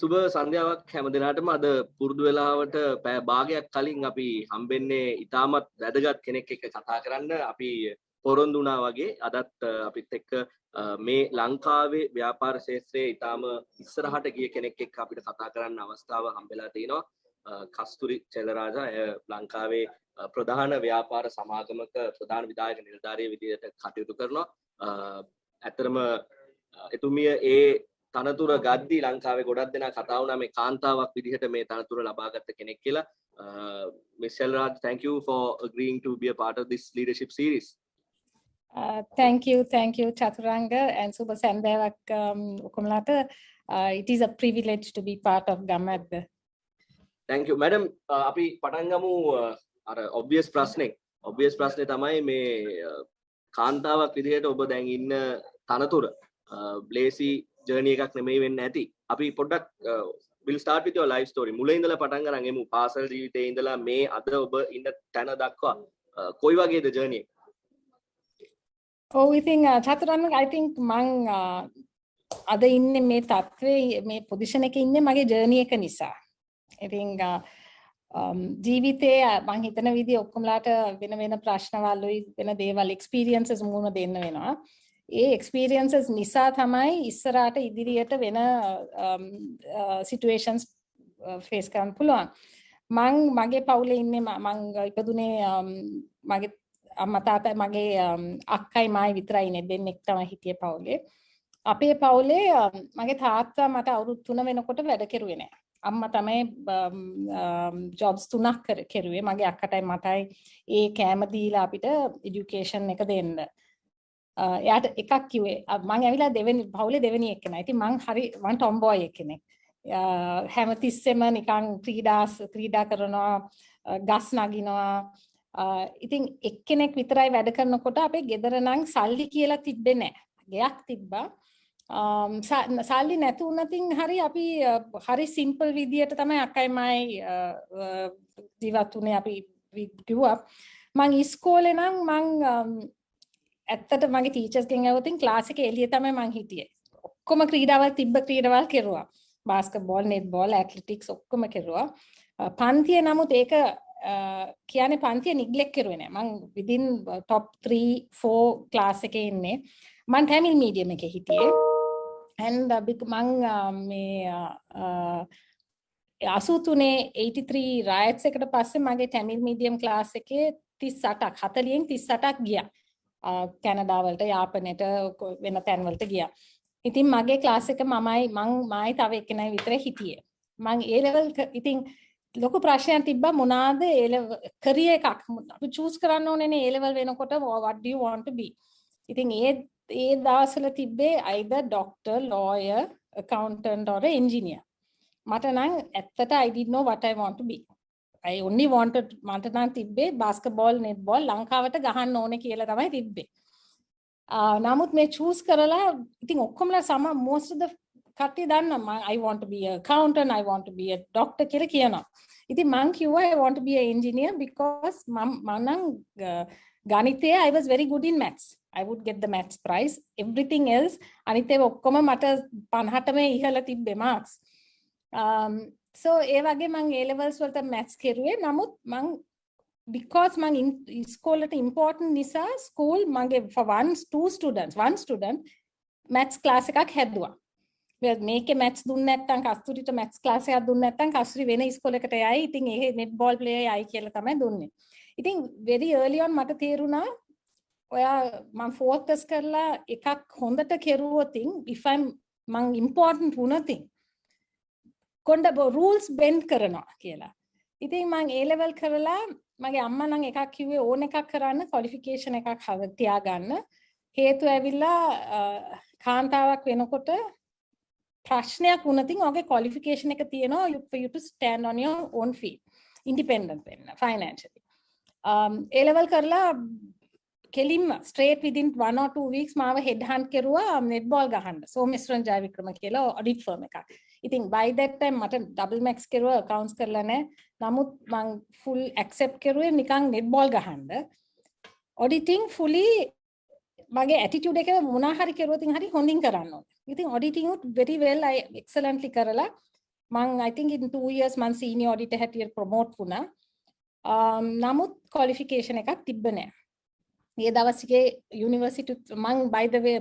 සුබ සන්ධ්‍යාවක් හැම දිනකටම අද පුරුදු වෙලාවට පැය භාගයක් කලින් අපි හම්බෙන්නේ ඉතාමත් වැදගත් කෙනෙක් එක්ක කතා කරන්න. අපි පොරොන්දු වුණා වගේ අදත් අපිත් එක්ක මේ ලංකාවේ ව්‍යාපාර ශාස්ත්‍රයේ ඉතාම ඉස්සරහට ගිය කෙනෙක් එක්ක අපිට කතා කරන්න අවස්ථාව හම්බෙලා තිනවා. කස්තුරි චෙලරාජා ලංකාවේ ප්‍රධාන ව්‍යාපාර සමාගමක ප්‍රධාන විධායක නිලධාරියෙක් විදිහට කටයුතු කරනවා. ඇත්තටම එතුමිය ඒ තනතුර ගද්දි ලංකාවේ ගොඩක් දෙනා කතා වුණා මේ කාන්තාවක් විදිහට මේ තනතුර ලබාගත්ත කෙනෙක් කියලා. Miss Chelraj, thank you for agreeing to be a part of this leadership series. Thank you Chaturanga and Suba Sandhavak Ukumlata. It is a privilege to be part of Gamad. Thank you madam. අපි පටන් ගමු අර obvious ප්‍රශ්නේ තමයි මේ කාන්තාවක් විදිහට ඔබ දැන් ඉන්න තනතුර ලේසි ජර්නි එකක් නෙමෙයි වෙන්න ඇති. අපි පොඩ්ඩක් we'll start with your life story. මුලින් ඉඳලා පටන් ගන්න එමු. පාසල් ජීවිතේ ඉඳලා මේ අද ඔබ ඉන්න තැන දක්වා කොයි වගේද ජර්නි එක? Oh, I think Chaturanga, I think මං අද ඉන්නේ මේ තත්ත්වයේ මේ පොසිෂන් එකේ ඉන්නේ මගේ ජර්නි එක නිසා. I think ජීවිතේ මං හිතන විදිහ ඔක්කොමලාට වෙන ප්‍රශ්නවලුයි වෙන දේවල් experiences මුණ දෙන්න වෙනවා. ඒ experiences නිසා තමයි ඉස්සරහට ඉදිරියට වෙන situations face කරන්න පුළුවන්. මගේ පවුලේ ඉන්නේ මං ඉපදුනේ මගේ අම්මා තාත්තා මගේ අක්කයි මායි විතරයි ඉන්නේ දෙන්නෙක් තමයි හිටියේ පවුලේ. අපේ පවුලේ මගේ තාත්තා මට අවුරුදු 3 වෙනකොට වැඩ කෙරුවේ නෑ. අම්මා තමයි jobs 3ක් කෙරුවේ. මගේ අක්කටයි මටයි ඒ කෑම දීලා අපිට education එක දෙන්න. එයාට එකක් කිව්වේ මං ඇවිල්ලා පවුලේ දෙවෙනි එක්කෙනා. ඉතින් මං tomboy එක්කෙනෙක්. හැමතිස්සෙම නිකන් ක්‍රීඩා කරනවා, ගස් නගිනවා. ඉතින් එක්කෙනෙක් විතරයි වැඩ කරනකොට අපේ ගෙදර නම් සල්ලි කියලා තිබ්බේ නැහැ. ගෙයක් තිබ්බා. සල්ලි නැති වුණතින් හරි අපි හරි සිම්පල් විදියට තමයි අක්කයි මායි ජීවත් වුණේ. අපි කිව්වා මං ඉස්කෝලේ නම් මං ඇත්තට මගේ ටීචර්ස් ගෙන් ඇහුවොතින් ක්ලාස් එකේ එළිය තමයි මං හිටියේ. ඔක්කොම ක්‍රීඩාවල් ක්‍රීඩාවල් කෙරුවා. බාස්කට්බෝල්, නෙට්බෝල්, ඇත්ලටික්ස් ඔක්කොම කෙරුවා. පන්තියේ නමුත් ඒක කියන්නේ පන්තිය නිග්ලෙක්ට් කරුවේ නෑ. මං within top 3-4 ක්ලාස් එකේ ඉන්නේ. මං ටැමිල් මීඩියම් එකේ හිටියේ. and මං මේ 83 riots එකට පස්සේ මගේ ටැමිල් මීඩියම් ක්ලාස් එකේ 38ක් 40න් 38ක් ගියා. කැනඩා වලට යාපනයට වෙන තැන් වලට ගියා. ඉතින් මගේ ක්ලාස් එක මමයි තව එක්කෙනයි විතර හිටියේ. මං A level ඉතින් ලොකු ප්‍රශ්නයක් තිබ්බා මොනවාද A level career එකක් අපි choose කරන්න ඕනේනේ A level වෙනකොට what do you want to be. ඉතින් ඒ දවස්වල තිබ්බේ either doctor, lawyer, accountant or engineer. මට නම් ඇත්තට I didn't know what I want to be. I only wanted මට නම් තිබ්බේ basketball, netball ලංකාවට ගහන්න ඕනේ කියලා තමයි තිබ්බේ. නමුත් මේ choose කරලා ඉතින් ඔක්කොමලා most of the කට්ටිය දන්නවා I want to be an accountant, I want to be a doctor කියලා කියනවා. ඉතින් මං කිව්වා I want to be an engineer because මම නම් ගණිතයේ I was very good in maths. I would get the maths prize. Everything else අනිත් ඒවා ඔක්කොම මට 50ටම ඉහළ තිබ්බේ marks. So ඒ වගේ මං A levels වලට maths කෙරුවේ. නමුත් මං because මං ඉස්කෝලේට important නිසා school මගේ for one student maths class එකක් හැදුවා. මේකේ maths දුන්නේ නැත්නම් කස්තුරිට maths class එකක් දුන්නේ නැත්නම් කස්තුරි වෙන ඉස්කෝලේකට යයි. ඉතින් ඒ netball player යයි කියලා තමයි දුන්නේ. ඉතින් very early on මට තේරුණා ඔයා මම focus කරලා එකක් හොඳට කෙරුවොත් if මං important වුණොතින් කොණ්ඩ rules bend කරනවා කියලා. ඉතින් මං A level කරලා මගේ අම්මා නම් එකක් කිව්වේ ඕන එකක් කරන්න qualification එකක් තියාගන්න. හේතුව ඇවිල්ලා කාන්තාවක් වෙනකොට ප්‍රශ්නයක් වුණතින් ඔගේ qualification එක තියෙනවා for you to stand on your own feet. Independent වෙන්න financially. A level කරලා කෙලින්ම straight within 1 or 2 weeks මාව head hunt කරුවා netball ගහන්න. සෝමේශ්වරන් ජයවික්‍රම කියලා audit firm එකක්. ඉතින් by that time මට double max කරුවා accounts කරලා නැහැ. නමුත් මං full accept කරුවේ නිකන් netball ගහන්න. auditing fully මගේ attitude එක මොනා හරි කරුවොත් හරි හොඳින් කරන්න ඕනේ. ඉතින් auditing උත් very well I excellently කරලා මං I think in 2 years මං senior auditor හැටියට promote වුණා. නමුත් qualification එකක් තිබ්බ නෑ. ඒ දවස්ගේ university මං by the way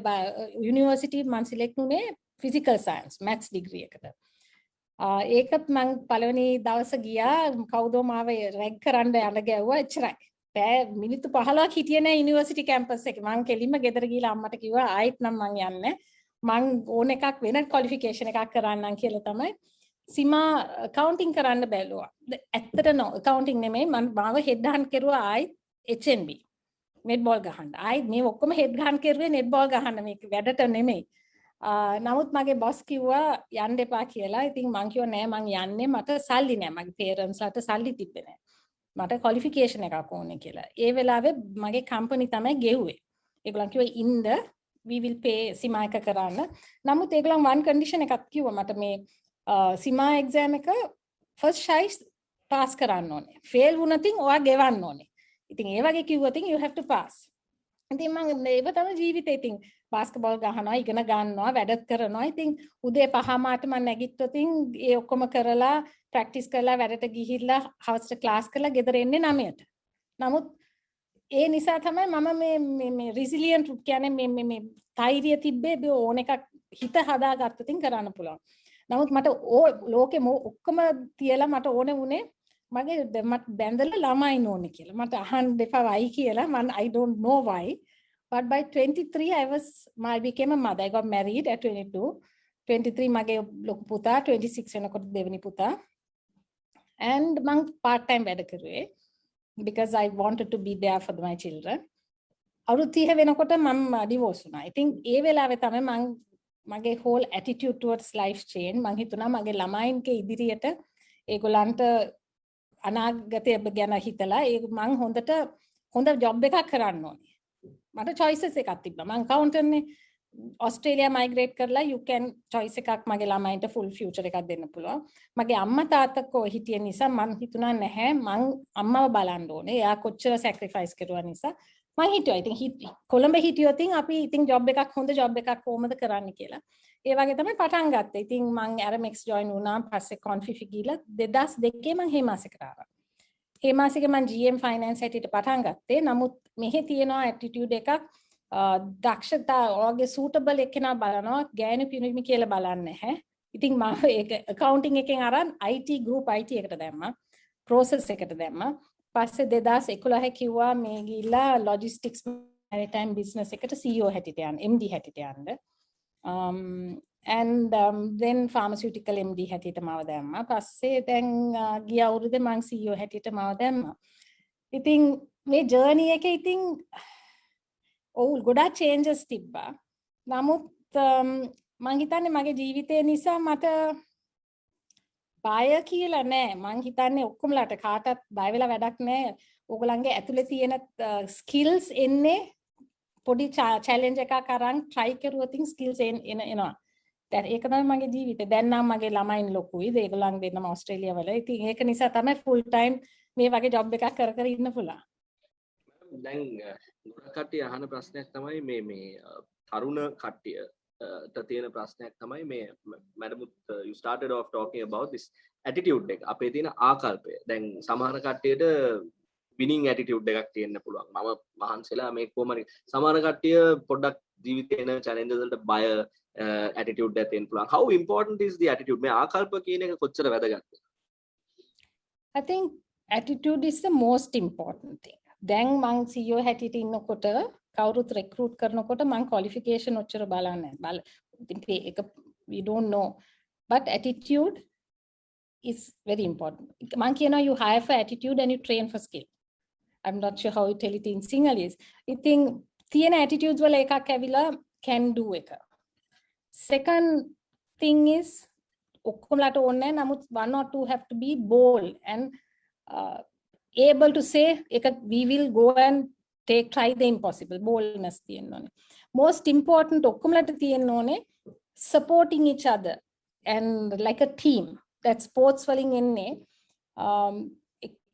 university මං select වුණේ physical science maths degree එකට. ඒකත් මං පළවෙනි දවස ගියා කවුදෝ මාව රැග් කරන්න යන්න ගැව්වා එච්චරයි. මිනිත්තු 15ක් හිටියේ නෑ යුනිවර්සිටි කැම්පස් එකේ. මං කෙලින්ම ගෙදර ගිහලා අම්මට කිව්වා ආයෙත් නම් මං යන්නේ. මං ඕන එකක් වෙන ක්වොලිෆිකේෂන් එකක් කරන්නම් කියලා තමයි සීමා accounting කරන්න බැලුවා. ඇත්තට නෝ accounting නෙමෙයි මං මාව හෙඩ් හන්ට් කරුවා ආයෙත් HNB. netball ගහන්න. ආයෙත් මේ ඔක්කොම හෙඩ් හන්ට් කරුවේ netball ගහන්න මේක වැඩට නෙමෙයි. නමුත් මගේ බොස් කිව්වා යන්න එපා කියලා. ඉතින් මං කිව්වා නෑ මං යන්නේ මට සල්ලි නෑ. මගේ parents ලාට සල්ලි තිබ්බේ නෑ. මට qualification එකක් ඕනේ කියලා. ඒ වෙලාවේ මගේ company තමයි ගෙව්වේ. ඒගොල්ලන් කිව්වා ඉන්න we will pay සීමා එක කරන්න. නමුත් ඒගොල්ලන් one condition එකක් කිව්වා මට මේ සීමා exam එක first choice pass කරන්න ඕනේ. fail වුණොත් ඔයා ගෙවන්න ඕනේ. ඉතින් ඒ වගේ කිව්වොත් you have to pass. ඉතින් මම ඒව තමයි ජීවිතේ ඉතින් බාස්කට්බෝල් ගහනවා ඉගෙන ගන්නවා වැඩත් කරනවා. ඉතින් උදේ 5:00 මම නැගිට්ටොත් ඒ ඔක්කොම කරලා ප්‍රැක්ටිස් කරලා වැඩට ගිහිල්ලා හවසට ක්ලාස් කරලා ගෙදර එන්නේ 9ට. නමුත් ඒ නිසා තමයි මම මේ රිසිලියන්ට් කියන්නේ මේ ධෛර්යය තිබ්බේ ඕන එකක් හිත හදාගත්තොත් කරන්න පුළුවන්. නමුත් මට ලෝකෙම ඔක්කොම තියලා මට ඕනේ වුණේ මට බැඳලා ළමයි ඕනේ කියලා. මට අහන්න දෙපා වයි කියලා I don't know why. But by 23 I became a mother. I got married at 22. 23 මගේ ලොකු පුතා 26 වෙනකොට දෙවෙනි පුතා. And මං part time වැඩ කරුවේ because I wanted to be there for my children. අවුරුදු 30 වෙනකොට මම divorce වුණා. I think ඒ වෙලාවේ තමයි මගේ whole attitude towards life change. මං හිතුණා මගේ ළමයින්ගේ ඉදිරියට ඒගොල්ලන්ට අනාගතය ගැන හිතලා මං හොඳ job එකක් කරන්න ඕනේ. මට choices එකක් තිබ්බා. මං accountant නේ. ඔස්ට්‍රේලියා මයිග්‍රේට් කරලා you can choice එකක් මගේ ළමයින්ට full future එකක් දෙන්න පුළුවන්. මගේ අම්මා තාත්තා හිටිය නිසා මං හිතුණා නැහැ මං අම්මව බලන්න ඕනේ. එයා කොච්චර sacrifice කරුවා නිසා මං හිතුවා. ඉතින් කොළඹ හිටියොත් අපි ඉතින් job එකක් හොඳ job එකක් කොහොමද කරන්න කියලා. ඒ වගේ තමයි පටන් ගත්තේ. ඉතින් මං Aramex join වුණා. පස්සේ Confifi ගිහලා 2002 මං හේමාසිකට ආවා. හේමාසික මං GM finance හැටියට පටන් ගත්තේ. නමුත් මෙහි තියෙනවා attitude එකක් දක්ෂතා ඔයගේ suitable එකේනා බලනවා ගෑනු පිරිමි කියලා බලන්නේ නැහැ. ඉතින් මම ඒක accounting එකෙන් අරන් IT group IT එකට දැම්මා. process එකට දැම්මා. පස්සේ 2011 කිව්වා මේ ගිහිල්ලා logistics maritime business එකට CEO හැටියට යන්න MD හැටියට යන්න. and then pharmaceutical MD හැටියට මාව දැම්මා. පස්සේ දැන් ගිය අවුරුද්දේ මම CEO හැටියට මාව දැම්මා. ඉතින් මේ journey එකේ ඉතින් ගොඩාක් changes තිබ්බා. නමුත් මං හිතන්නේ මගේ ජීවිතය නිසා මට බය කියලා නෑ. මං හිතන්නේ ඔක්කොමලාට කාටවත් බය වෙලා වැඩක් නෑ. ඕගොල්ලන්ගේ ඇතුලේ තියෙන skills එන්නේ පොඩි challenge එකක් අරන් try කරුවොත් skills එනවා. දැන් ඒක තමයි මගේ ජීවිතේ. දැන් නම් මගේ ළමයින් ලොකුයි. ඒගොල්ලන් දෙන්නම ඕස්ට්‍රේලියා වල. ඉතින් ඒක නිසා තමයි full time මේ වගේ job එකක් කර ඉන්න පුළුවන්. දැන් ගොඩක් කට්ටිය අහන ප්‍රශ්නයක් තමයි මේ තරුණ කට්ටියට තියෙන ප්‍රශ්නයක් තමයි මේ madam you started off talking about this attitude එක අපේ තියෙන ආකල්පය. දැන් සමහර කට්ටියට winning attitude එකක් තියෙන්න පුළුවන්. මම මහන්සිලා මේ කොහොමද සමහර කට්ටිය පොඩ්ඩක් ජීවිතේ එන challenges වලට බය attitude එකක් තියෙන්න පුළුවන්. How important is the attitude? මේ ආකල්ප කියන එක කොච්චර වැදගත්ද? I think attitude is the most important thing. දැන් මං CEO හැටියට ඉන්නකොට කවුරුත් recruit කරනකොට මං qualification ඔච්චර බලන්නේ නැහැ. ඒක we don't know. But attitude is very important. මං කියනවා you hire for attitude and you train for skill. I'm not sure how you tell it in Sinhalese. ඉතින් තියෙන attitudes වල එකක් ඇවිලා can do එක. Second thing is ඔක්කොමලට ඕනේ නමුත් one or two have to be bold and able to say we will go and try the impossible. Boldness තියෙන්න ඕනේ. Most important ඔක්කොමලට තියෙන්න ඕනේ supporting each other and like a team. That sports වලින් එන්නේ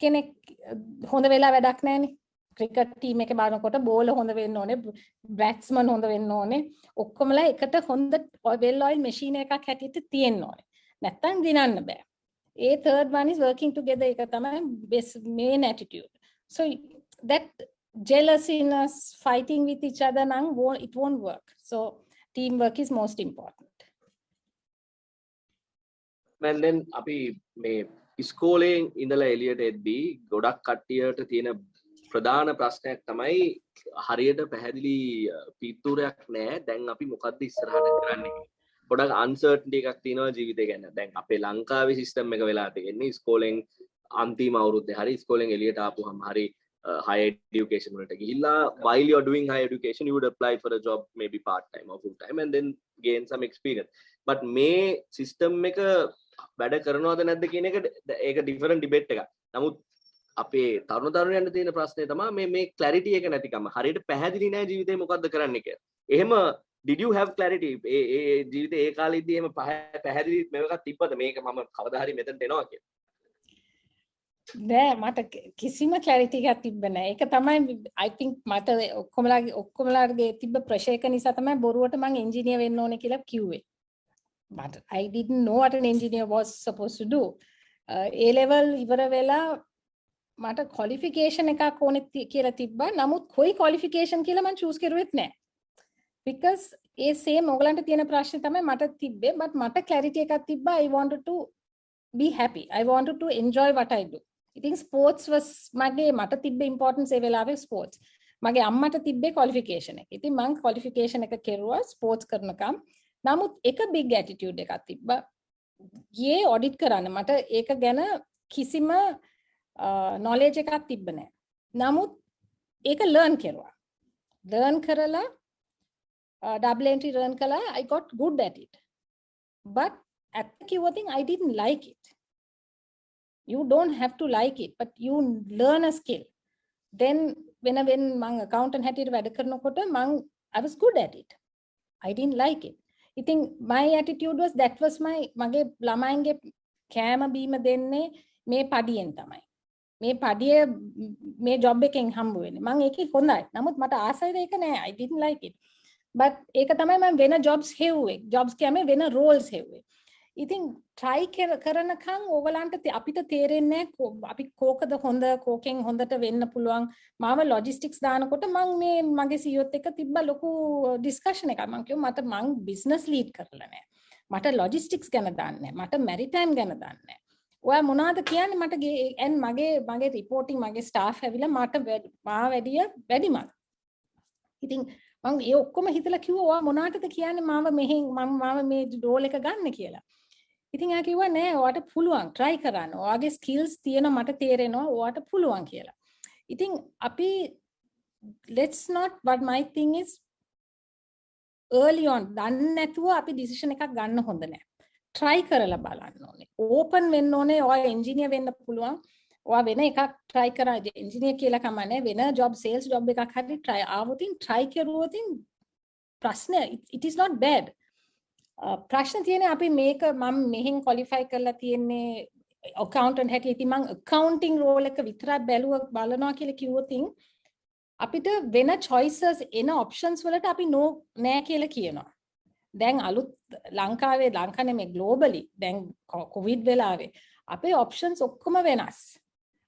කෙනෙක් හොඳ වෙලා වැඩක් නැහැනේ. ක්‍රිකට් ටීම් එකේ බලනකොට බෝලර් හොඳ වෙන්න ඕනේ, බැට්ස්මන් හොඳ වෙන්න ඕනේ. ඔක්කොමලා එකට හොඳ well oiled machine එකක් හැටියට තියෙන්න ඕනේ. නැත්තම් දිනන්න බෑ. A third one is working together එක තමයි main attitude. So that jealousiness, fighting with each other nang it won't work. So teamwork is most important. And then අපි මේ ඉස්කෝලෙන් ඉඳලා එළියට එද්දී ගොඩක් කට්ටියට තියෙන ප්‍රධාන ප්‍රශ්නයක් තමයි හරියට පැහැදිලි පිටුරයක් නැහැ. දැන් අපි මොකද්ද ඉස්සරහට කරන්නේ කියලා. ගොඩක් අන්සර්ටනිටි එකක් තියෙනවා ජීවිතේ ගැන. දැන් අපේ ලංකාවේ සිස්ටම් එක වෙලා තියෙන්නේ ඉස්කෝලෙන් අන්තිම අවුරුද්දේ හරි ඉස්කෝලෙන් එළියට ආපුවම හරි higher education වලට ගිහිල්ලා while you are doing higher education you would apply for a job maybe part time or full time and then gain some experience. But මේ සිස්ටම් එක වැඩ කරනවද නැද්ද කියන එක ඒක ඩිෆරන්ට් ඩිබේට් එකක්. නමුත් අපේ තරුණ තරුණයන්ට තියෙන ප්‍රශ්නේ තමයි මේ ක්ලැරිටි එක නැතිකම. හරියට පැහැදිලි නැහැ ජීවිතේ මොකද්ද කරන්න කියලා. එහෙම did you have clarity ඒ ජීවිතේ ඒ කාලෙදී එහෙම පැහැදිලි මේකක් තිබ්බද මේක මම කවදා හරි මෙතනට එනවා කියලා? නෑ මට කිසිම clarity එකක් තිබ්බ නෑ. ඒක තමයි I think මට ඔක්කොමලාගේ තිබ්බ ප්‍රශේක නිසා තමයි බොරුවට මං engineer වෙන්න ඕනේ කියලා කිව්වේ. But I didn't know what an engineer was supposed to do. A level ඉවර වෙලා මට qualification එකක් ඕනේ කියලා තිබ්බා. නමුත් කොයි qualification කියලා මං choose කරුවෙත් නෑ. Because ඒ same ඔයගලන්ට තියෙන ප්‍රශ්නේ තමයි මට තිබ්බේ. But මට clarity එකක් තිබ්බා. I wanted to be happy. I wanted to enjoy what I do. I think sports was මට තිබ්බ importance ඒ වෙලාවේ sports. මගේ අම්මට තිබ්බේ qualification එක. ඉතින් මං qualification එක කෙරුවා sports කරනකම්. නමුත් එක big attitude එකක් තිබ්බා. යේ audit කරන්න මට ඒක ගැන කිසිම knowledge එකක් තිබ්බ නැහැ. නමුත් ඒක learn කෙරුවා. learn කරලා double entry learn කළා. I got good at it. But at the key thing I didn't like it. You don't have to like it, but you learn a skill. Then when mang accountant හැටියට වැඩ කරනකොට I was good at it. I didn't like it. I think my attitude was that was මගේ ළමයින්ගේ කෑම බීම දෙන්නේ මේ පඩියෙන් තමයි. මේ පඩිය මේ job එකෙන් හම්බ වෙන්නේ. මම ඒකේ හොඳයි. නමුත් මට ආසයිද ඒක නෑ. I didn't like it. But ඒක තමයි මම වෙන jobs හෙව්වේ. jobs කියන්නේ වෙන roles හෙව්වේ. ඉතින් try කරනකම් ඕගලන්ට අපිට තේරෙන්නේ අපි කෝකද හොඳ කෝකෙන් හොඳට වෙන්න පුළුවන්. මාව logistics දානකොට මම මේ මගේ CEO ත් එක්ක තිබ්බ ලොකු discussion එකක්. මම කිව්වා මම business lead කරලා නැහැ. මට logistics ගැන දන්නේ නැහැ. මට maritime ගැන දන්නේ නැහැ. ඔයා මොනවද කියන්නේ මට and මගේ reporting මගේ staff ඇවිල්ලා මට මාව වැඩිමල්. ඉතින් මම ඒ ඔක්කොම හිතලා කිව්වා ඔයා මොනවටද කියන්නේ මාව මේ role එක ගන්න කියලා. ඉතින් ආ කිව්වා නෑ ඔයාට පුළුවන් try කරන්න. ඔයාගේ skills තියෙන මට තේරෙනවා ඔයාට පුළුවන් කියලා. ඉතින් අපි let's not but my thing is early on දන්නේ නැතුව අපි decision එකක් ගන්න හොඳ නෑ. try කරලා බලන්න ඕනේ. open වෙන්න ඕනේ. ඔයා engineer වෙන්න පුළුවන්. ඔයා වෙන එකක් try කරා engineer කියලා කමන්නේ වෙන job sales job එකක් හරි try ආවොතින් try කරුවොතින් ප්‍රශ්න it is not bad. ප්‍රශ්න තියෙන්නේ අපි මේක මම මෙහෙන් qualify කරලා තියෙන්නේ accountant හැටියට ඉතින් මම accounting role එක විතරක් බලනවා කියලා කිව්වොතින් අපිට වෙන choices එන options වලට අපි නෑ කියලා කියනවා. දැන් අලුත් ලංකාවේ නෙමෙයි globally දැන් covid වෙලාවේ අපේ options ඔක්කොම වෙනස්.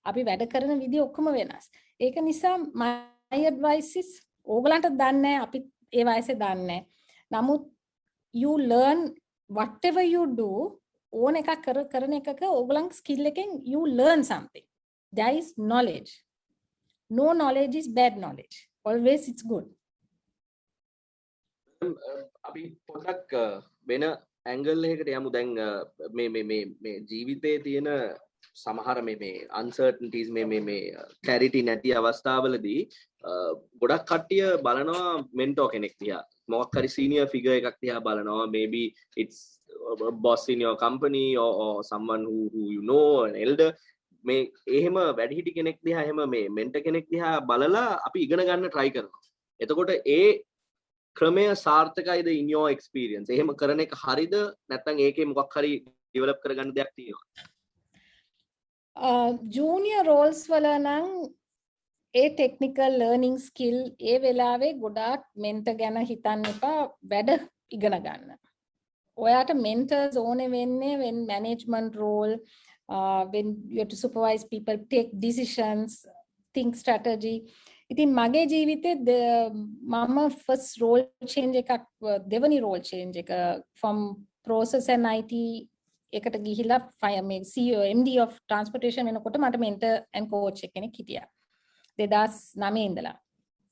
අපි වැඩ කරන විදිය ඔක්කොම වෙනස්. ඒක නිසා my advice is ඕගලන්ට දන්නේ අපි ඒ වයසේ දන්නේ. නමුත් you learn whatever you do ඕන එකක් කරන එකක ඕගලන් skill එකෙන් you learn something. There is knowledge. No knowledge is bad knowledge. Always it's good. අපි පොඩ්ඩක් වෙන ඇන්ගල් එකකට යමු. දැන් මේ ජීවිතයේ තියෙන සමහර මේ uncertainties මේ clarity නැති අවස්ථාවලදී ගොඩක් කට්ටිය බලනවා mentor කෙනෙක් දිහා. මොකක් හරි senior figure එකක් දිහා බලනවා. Maybe it's a boss in your company or someone who you know, an elder. මේ එහෙම වැඩිහිටි කෙනෙක් දිහා එහෙම මේ mentor කෙනෙක් දිහා බලලා අපි ඉගෙන ගන්න try කරනවා. එතකොට ඒ ක්‍රමය සාර්ථකයිද in your experience? එහෙම කරන එක හරිද? නැත්නම් ඒකේ මොකක් හරි develop කරගන්න දෙයක් තියෙනවද? junior roles වල නම් ඒ technical learning skill ඒ වෙලාවේ ගොඩාක් mentor ගැන හිතන්න එපා වැඩ ඉගෙන ගන්න. ඔයාට mentors ඕනේ වෙන්නේ when management role, when you have to supervise people, take decisions, think strategy. ඉතින් මගේ ජීවිතේ මම first role change එකක් දෙවනි role change එක from process and IT එකට ගිහිලා මේ CEO MD of transportation වෙනකොට මට mentor and coach කෙනෙක් හිටියා 2009 ඉඳලා.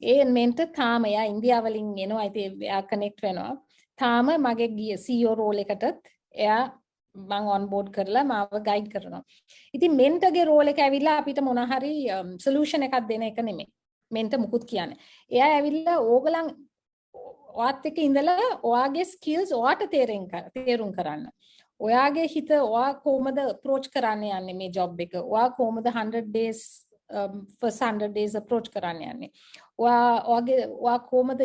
ඒ mentor තාම එයා ඉන්දියාවලින් එනවා. ඉතින් එයා connect වෙනවා. තාම මගේ ගිය CEO role එකටත් එයා මම on board කරලා මාව guide කරනවා. ඉතින් mentor ගේ role එක ඇවිල්ලා අපිට මොන හරි solution එකක් දෙන එක නෙමෙයි. mentor මුකුත් කියන්නේ. එයා ඇවිල්ලා ඕගලන් ඔයාත් එක්ක ඉඳලා ඔයාගේ skills ඔයාට තේරුම් කරන්න. ඔයාගේ හිත ඔයා කොහොමද approach කරන්න යන්නේ මේ job එක. ඔයා කොහොමද 100 days first 100 days approach කරන්න යන්නේ. ඔයා කොහොමද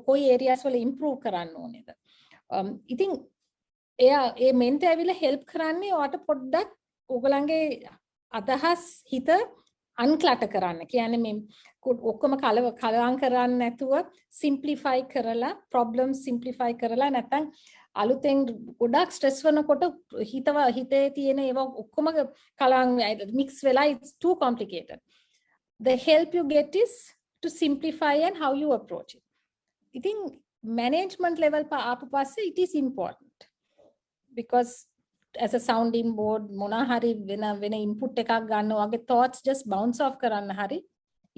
කොයි areas වල improve කරන්න ඕනේද. ඉතින් එයා ඒ mentor ඇවිල්ලා help කරන්නේ ඔයාට පොඩ්ඩක් ඔයගලන්ගේ අදහස් හිත unclutter කරන්න. කියන්නේ මේ ඔක්කොම කලවම් කරන්නේ නැතුව simplify කරලා problem simplify කරලා නැත්නම් අලුතෙන් ගොඩක් stress වෙනකොට හිතේ තියෙන ඒවා ඔක්කොම කලවම් mix වෙලා it's too complicated. The help you get is to simplify and how you approach it. I think management level ආපු පස්සේ it is important because as a sounding board මොනා හරි වෙන input එකක් ගන්න වගේ thoughts just bounce off කරන්න හරි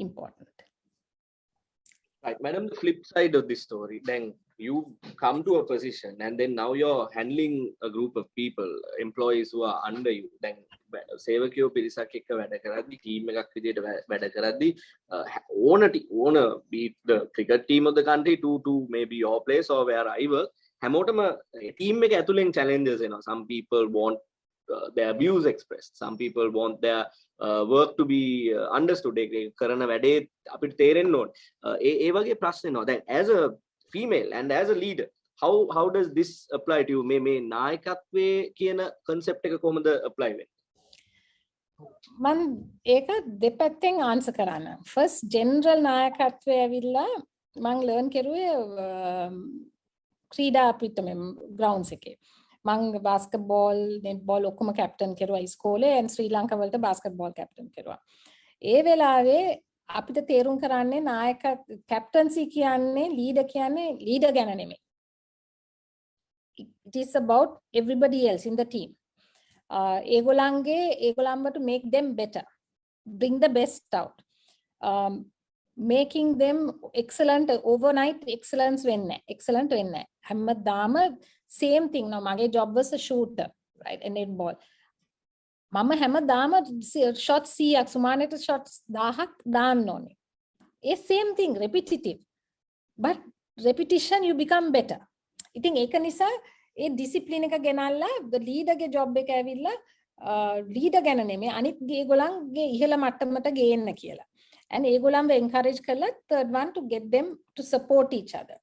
important. Right, madam, the flip side of this story, then you come to a position and then now you're handling a group of people, employees who are under you. Then සේවකයෝ පිරිසක් එක්ක වැඩ කරද්දී team එකක් විදිහට වැඩ කරද්දී ඕන be it the cricket team of the country to maybe your place or where I work, හැමෝටම team එක ඇතුලෙන් challenges එනවා. Some people want their views expressed, some people want their work to be understood. ඒ කරන වැඩේ අපිට තේරෙන්න ඕන. ඒ වගේ ප්‍රශ්න එනවා. Then as a female and as a leader, how does this apply to you? මේ නායකත්වයේ කියන concept එක කොහොමද apply වෙන්නේ? මම ඒක දෙපැත්තෙන් ආන්සර් කරන්න. first general නායකත්වය ඇවිල්ලා මම learn කරුවේ ක්‍රීඩා අපිට මේ grounds එකේ. මම basketball, netball ඔක්කොම captain කරුවා ඉස්කෝලේ and ශ්‍රී ලංකා වලට basketball captain කරුවා. ඒ වෙලාවේ අපිට තේරුම් කරන්නේ නායක captaincy කියන්නේ leader කියන්නේ leader ගැන නෙමෙයි. It is about everybody else in the team. ඒගොල්ලන්ව to make them better, bring the best out, making them excellent. Overnight excellent වෙන්නේ හැමදාම same thing. Now my job was a shooter, right, and netball. මම හැමදාම shots 100ක් සුමානෙට shots 1000ක් දාන්න ඕනේ. ඒ same thing, repetitive, but repetition you become better. ඉතින් ඒක නිසා ඒ ඩිසිප්ලින් එක ගෙනල්ලා ලීඩර්ගේ ජොබ් එක ඇවිල්ලා ලීඩර් ගැන නෙමෙයි අනිත් ඒගොල්ලන්ගේ ඉහළ මට්ටමට ගේන්න කියලා. and ඒගොල්ලන්ව encourage කරලා third one to get them to support each other.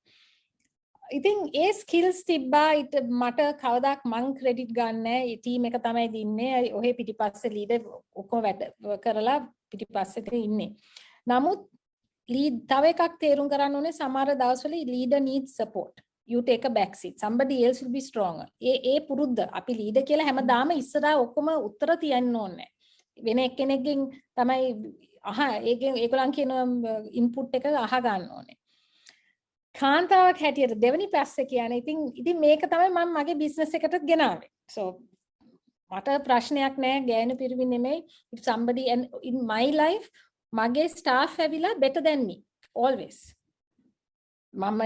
ඉතින් ඒ skills තිබ්බා. මට කවදාක් මං ක්‍රෙඩිට් ගන්න නැහැ. ඒ ටීම් එක තමයි දින්නේ. ඔහේ පිටිපස්සේ ලීඩර් ඔක්කොම වැඩ කරලා පිටිපස්සෙට ඉන්නේ. නමුත් තව එකක් තේරුම් ගන්න ඕනේ සමහර දවස්වල leader needs support. You take a back seat. Somebody else will be stronger. ඒ පුරුද්ද අපි leader කියලා හැමදාම ඉස්සරහා ඔක්කොම උත්තර තියන්න ඕනේ. වෙන එක්කෙනෙක්ගෙන් තමයි ඒගොල්ලන් කියන input එක අහ ගන්න ඕනේ. කාන්තාවක් හැටියට දෙවෙනි පැස්සේ කියන්නේ ඉතින් මේක තමයි මම මගේ business එකටත් ගෙනාවේ. So මට ප්‍රශ්නයක් නැහැ ගෑනු පිරිමි නෙමෙයි. If somebody and in my life මගේ staff ඇවිලා better than me always. මම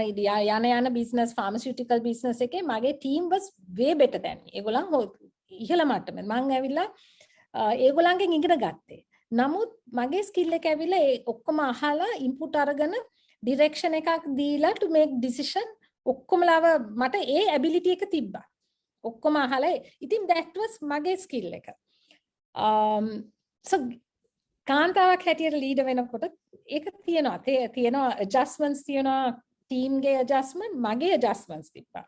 යන business pharmaceutical business එකේ මගේ team was way better than me. ඒගොල්ලන් ඉහළ මට්ටමේ මම ඇවිල්ලා ඒගොල්ලන්ගෙන් ඉගෙන ගත්තේ. නමුත් මගේ skill එක ඇවිල්ලා ඒ ඔක්කොම අහලා input අරගෙන direction එකක් දීලා to make decision ඔක්කොමලාව මට ඒ ability එක තිබ්බා. ඔක්කොම අහලා ඉතින් that was මගේ skill එක. So කාන්තාවක් හැටියට leader වෙනකොට ඒක තියෙනවා adjustments තියෙනවා team ගේ adjustment මගේ adjustments තිබ්බා.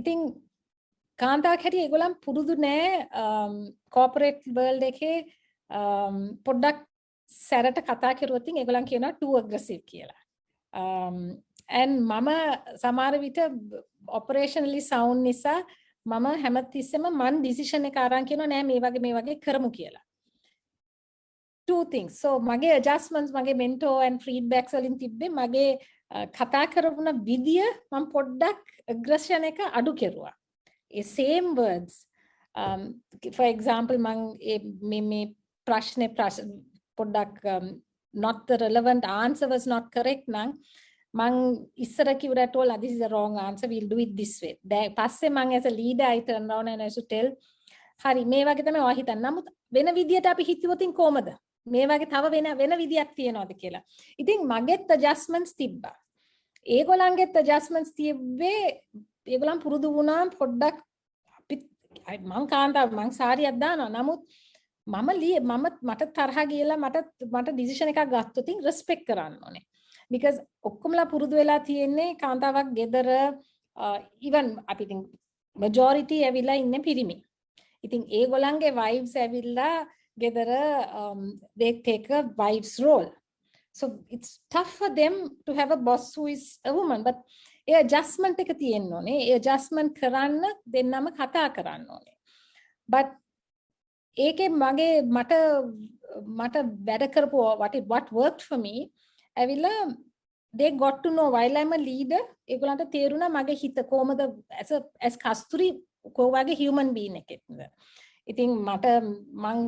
ඉතින් කාන්තාවක් හැටියට ඒගොල්ලන් පුරුදු නෑ corporate world එකේ පොඩ්ඩක් සැරට කතා කරුවොත් ඒගොල්ලන් කියනවා too aggressive කියලා. and mama samara vita operationally sound nisa mama හැමතිස්සෙම මන් decision එක අරන් කියනවා නෑ මේ වගේ කරමු කියලා. Two things. So mage adjustments mage mentor and feedbacks වලින් තිබ්බේ මගේ කතා කරන විදිය මම පොඩ්ඩක් aggression එක අඩු කෙරුවා. ඒ same words. For example මං මේ ප්‍රශ්නේ පොඩ්ඩක් not the relevant answer was not correct නම් මං ඉස්සර කිව්වට වල this is the wrong answer, we'll do it this way. දැන් පස්සේ මං as a leader I turn around and I used to tell හරි මේ වගේ තමයි ඔයා හිතන්නේ. නමුත් වෙන විදියට අපි හිතුවොතින් කොහමද? මේ වගේ තව වෙන විදියක් තියනවාද කියලා. ඉතින් මගෙත් adjustments තිබ්බා. ඒගොල්ලන්ගෙත් adjustments තිබ්බේ ඒගොල්ලන් පුරුදු වුණා පොඩ්ඩක් මං කාන්තාව මං සාරියක් දානවා. නමුත් මට තරහ ගියලා මට decision එකක් ගත්තොත් ඉතින් respect කරන්න ඕනේ. because ඔක්කොමලා පුරුදු වෙලා තියෙන්නේ කාන්තාවක් ගෙදර even අපි ඉතින් majority ඇවිල්ලා ඉන්නේ පිරිමි. ඉතින් ඒගොල්ලන්ගේ wives ඇවිල්ලා ගෙදර they take a wife's role. So it's tough for them to have a boss who is a woman. But A adjustment එක තියෙන්න ඕනේ. ඒ adjustment කරන්න දෙන්නම කතා කරන්න ඕනේ. But ඒකේ මට වැඩ කරපු what worked for me ඇවිල්ලා they got to know while I'm a leader ඒගොල්ලන්ට තේරුණා මගේ හිත කොහමද as කස්තුරි කොහොමගේ human being එකෙක්ද. ඉතින් මං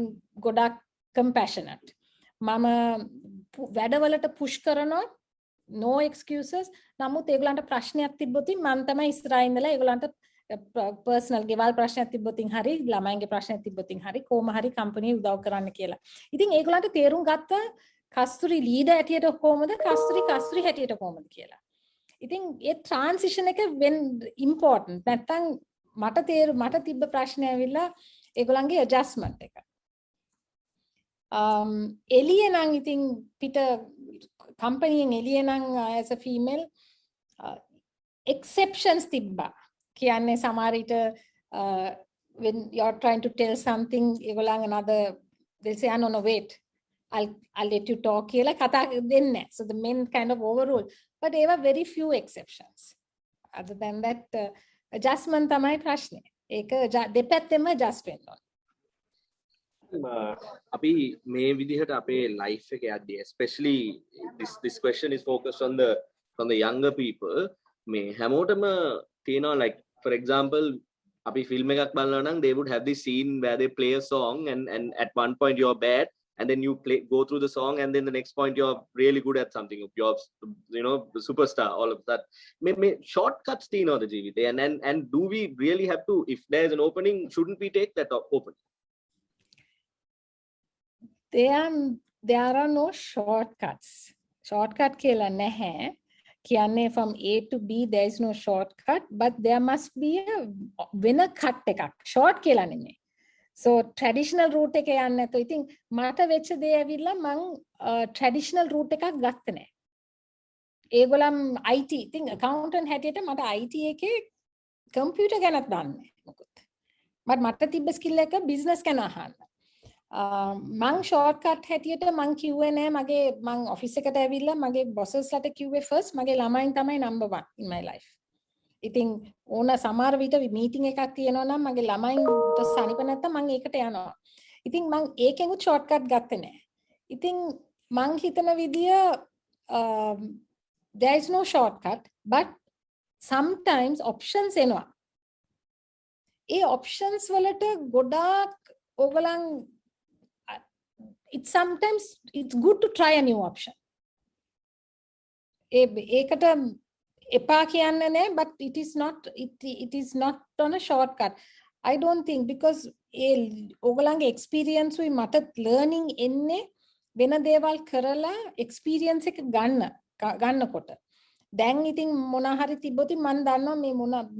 ගොඩක් compassionate. මම වැඩවලට push කරනවා no excuses. නමුත් ඒගොල්ලන්ට ප්‍රශ්නයක් තිබ්බොත් මම තමයි ඉස්සරහා ඉඳලා ඒගොල්ලන්ට personal ගෙවල් ප්‍රශ්නයක් තිබ්බොත් හරි ළමයින්ගේ ප්‍රශ්නයක් තිබ්බොත් හරි කොහොම හරි company උදව් කරන්න කියලා. ඉතින් ඒගොල්ලන්ට තේරුම් ගත්තා කස්තුරි leader හැටියට කොහොමද කස්තුරි හැටියට කොහොමද කියලා. ඉතින් ඒ transition එක important. නැත්තම් මට තිබ්බ ප්‍රශ්නේ ඇවිල්ලා ඒගොල්ලන්ගේ adjustment එක. එළියේ නම් ඉතින් පිට කම්පැනියෙන් එළියේ නම් as a female exceptions තිබ්බා. කියන්නේ සමහර විට when you are trying to tell something ඒගොල්ලන් another they'll say no wait I'll let you talk කියලා කතා දෙන්නේ. So the men kind of overrule. But there were very few exceptions. Other than that adjustment තමයි ප්‍රශ්නේ. ඒක දෙපැත්තෙම adjust වෙන්න ඕනේ. අපි මේ විදිහට අපේ life එක යද්දී especially this question is focused on the younger people. මේ හැමෝටම තියෙනවා like for example අපි film එකක් බලනවා නම් they would have this scene where they play a song and at one point you're bad and then you go through the song and then the next point you're really good at something, you're the superstar, all of that. May shortcuts තියෙනවද ජීවිතේ and do we really have to, if there's an opening, shouldn't we take that opening? There are no shortcuts. Shortcut කියලා නැහැ. කියන්නේ from A to B there is no shortcut, but there must be a වෙන cut එකක්. short කියලා නෙමෙයි. So traditional route එක යන්නේ නැතෝ. ඉතින් මට වෙච්ච දේ ඇවිල්ලා මං traditional route එකක් ගත්තේ නැහැ. ඒගොල්ලන් IT ඉතින් accountant හැටියට මට IT එකේ computer ගැනත් දන්නේ නැහැ මොකද. මට තිබ්බ skill එක business ගැන අහන්න. මං shortcut හැටියට මං කිව්වේ නෑ මං office එකට ඇවිල්ලා මගේ bosses ලට කිව්වේ first මගේ ළමයින් තමයි number 1 in my life. ඉතින් ඕන සමහර විට meeting එකක් තියෙනවා නම් මගේ ළමයින්ට සනිප නැත්තම් මං ඒකට යනවා. ඉතින් මං ඒකෙන්ුත් shortcut ගත්තේ නෑ. ඉතින් මං හිතන විදිය there is no shortcut, but sometimes options එනවා. ඒ options වලට ගොඩාක් ඕගලන් sometimes it's good to try a new option. ඒකට එපා කියන්න නෑ, but it is not on a shortcut. I don't think, because ඕගලන්ගේ experience උයි මට learning එන්නේ වෙන දේවල් කරලා experience එක ගන්නකොට. දැන් ඉතින් මොනා හරි තිබ්බොත් මම දන්නවා මේ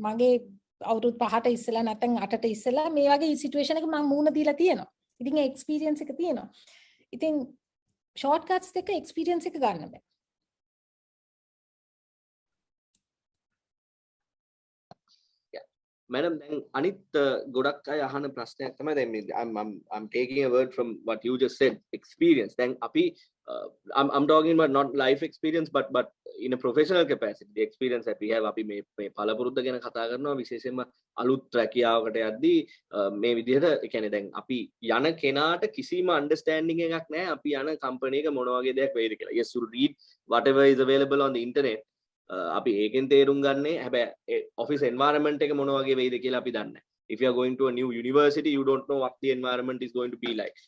මගේ අවුරුදු 5ට ඉස්සෙල්ලා නැත්නම් 8ට ඉස්සෙල්ලා මේ වගේ situation එක මම මුණ දීලා තියෙනවා. ඉතින් ඒ experience එක තියෙනවා. ඉතින් shortcuts එක experience එක ගන්න බෑ. Madam, දැන් අනිත් ගොඩක් අය අහන ප්‍රශ්නයක් තමයි දැන් මේ I'm taking a word from what you just said, experience. දැන් අපි I'm talking about not life experience but in a professional capacity, the experience that we have. අපි මේ පළපුරුද්ද ගැන කතා කරනවා විශේෂයෙන්ම අලුත් රැකියාවකට යද්දී මේ විදිහට ඒ කියන්නේ දැන් අපි යන කෙනාට කිසිම understanding එකක් නැහැ අපි යන company එක මොන වගේ දෙයක් වෙයිද කියලා. Yes, you read whatever is available on the internet. අපි ඒකෙන් තේරුම් ගන්නේ හැබැයි office environment එක මොන වගේ වෙයිද කියලා අපි දන්නේ නැහැ. If you are going to a new university, you don't know what the environment is going to be like.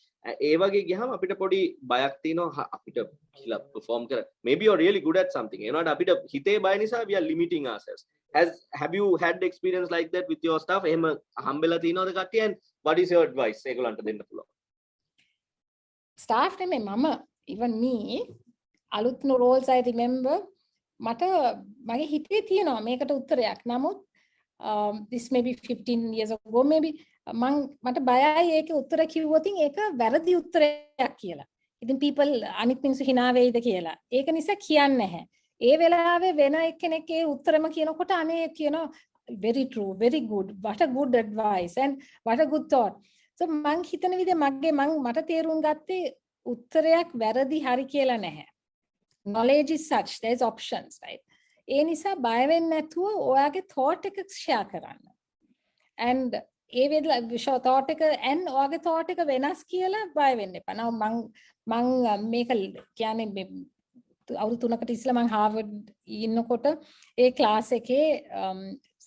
ඒ වගේ ගියාම අපිට පොඩි බයක් තියෙනවා අපිට කියලා perform කර. Maybe you're really good at something. ඒ වුණාට අපිට හිතේ බය නිසා we are limiting ourselves. Have you had experience like that with your staff? එහෙම හම්බෙලා තියෙනවද කට්ටිය? And what is your advice ඒගොල්ලන්ට දෙන්න පුළුවන්? Staff නෙමෙයි මම even me අලුත් roles I remember මට මගේ හිතේ තියෙනවා මේකට උත්තරයක්. නමුත් this maybe 15 years ago maybe මට බයයි ඒකේ උත්තර කිව්වොත් ඒක වැරදි උත්තරයක් කියලා. ඉතින් people අනිත් මිනිස්සු hina වෙයිද කියලා. ඒක නිසා කියන්නේ නැහැ. ඒ වෙලාවේ වෙන එක්කෙනෙක් ඒ උත්තරම කියනකොට අනේ කියනවා very true, very good, what a good advice and what a good thought. So මං හිතන විදිහ මට තේරුම් ගත්තේ උත්තරයක් වැරදි හරි කියලා නැහැ. Knowledge is such, there's options, right? ඒ නිසා බය වෙන්නේ නැතුව ඔයාගේ thought එක share කරන්න. And ඒ වෙලාව thought එක and ඔයාගේ thought එක වෙනස් කියලා බය වෙන්න එපා. මං මේක කියන්නේ අවුරුදු 3කට ඉස්සෙල්ලා මං හාර්වර්ඩ් ඉන්නකොට ඒ ක්ලාස් එකේ